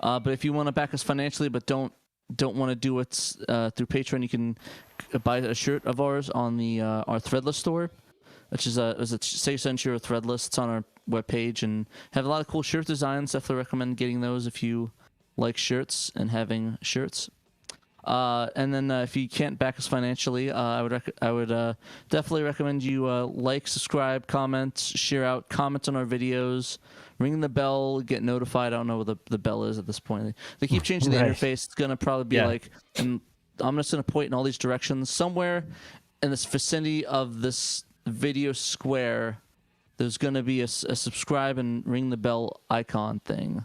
But if you want to back us financially, but don't want to do it through Patreon, you can buy a shirt of ours on the our Threadless store, which is Sega Senshiro Threadless. It's on our webpage and have a lot of cool shirt designs. Definitely recommend getting those if you like shirts and having shirts. And then if you can't back us financially, I would definitely recommend you like, subscribe, comment, share out, comment on our videos, ring the bell, get notified. I don't know what the bell is at this point. They keep changing the interface. It's gonna probably be like, and I'm just gonna point in all these directions. Somewhere in this vicinity of this video square, there's gonna be a subscribe and ring the bell icon thing.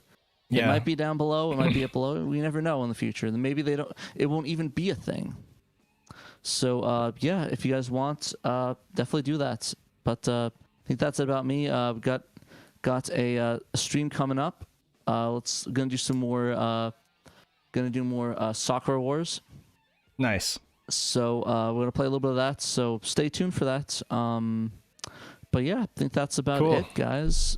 It might be down below. It might be up below. We never know in the future. And maybe they don't. It won't even be a thing. So yeah, if you guys want, definitely do that. But I think that's it about me. We've got a stream coming up. Gonna do some more. Gonna do more Sakura Wars. Nice. So we're gonna play a little bit of that. So stay tuned for that. But yeah, I think that's about it, guys.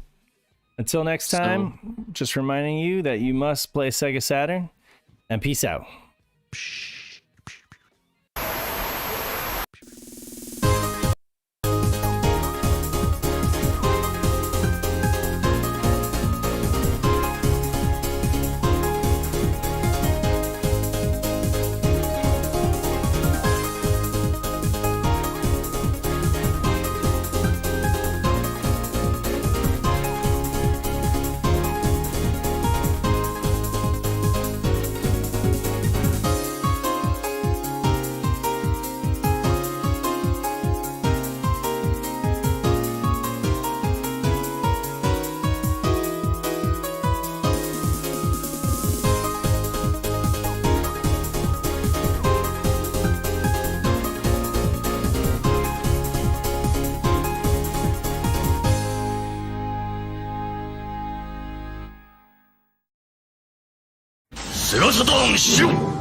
Until next time, just reminding you that you must play Sega Saturn, and peace out. Segasaturn, しろ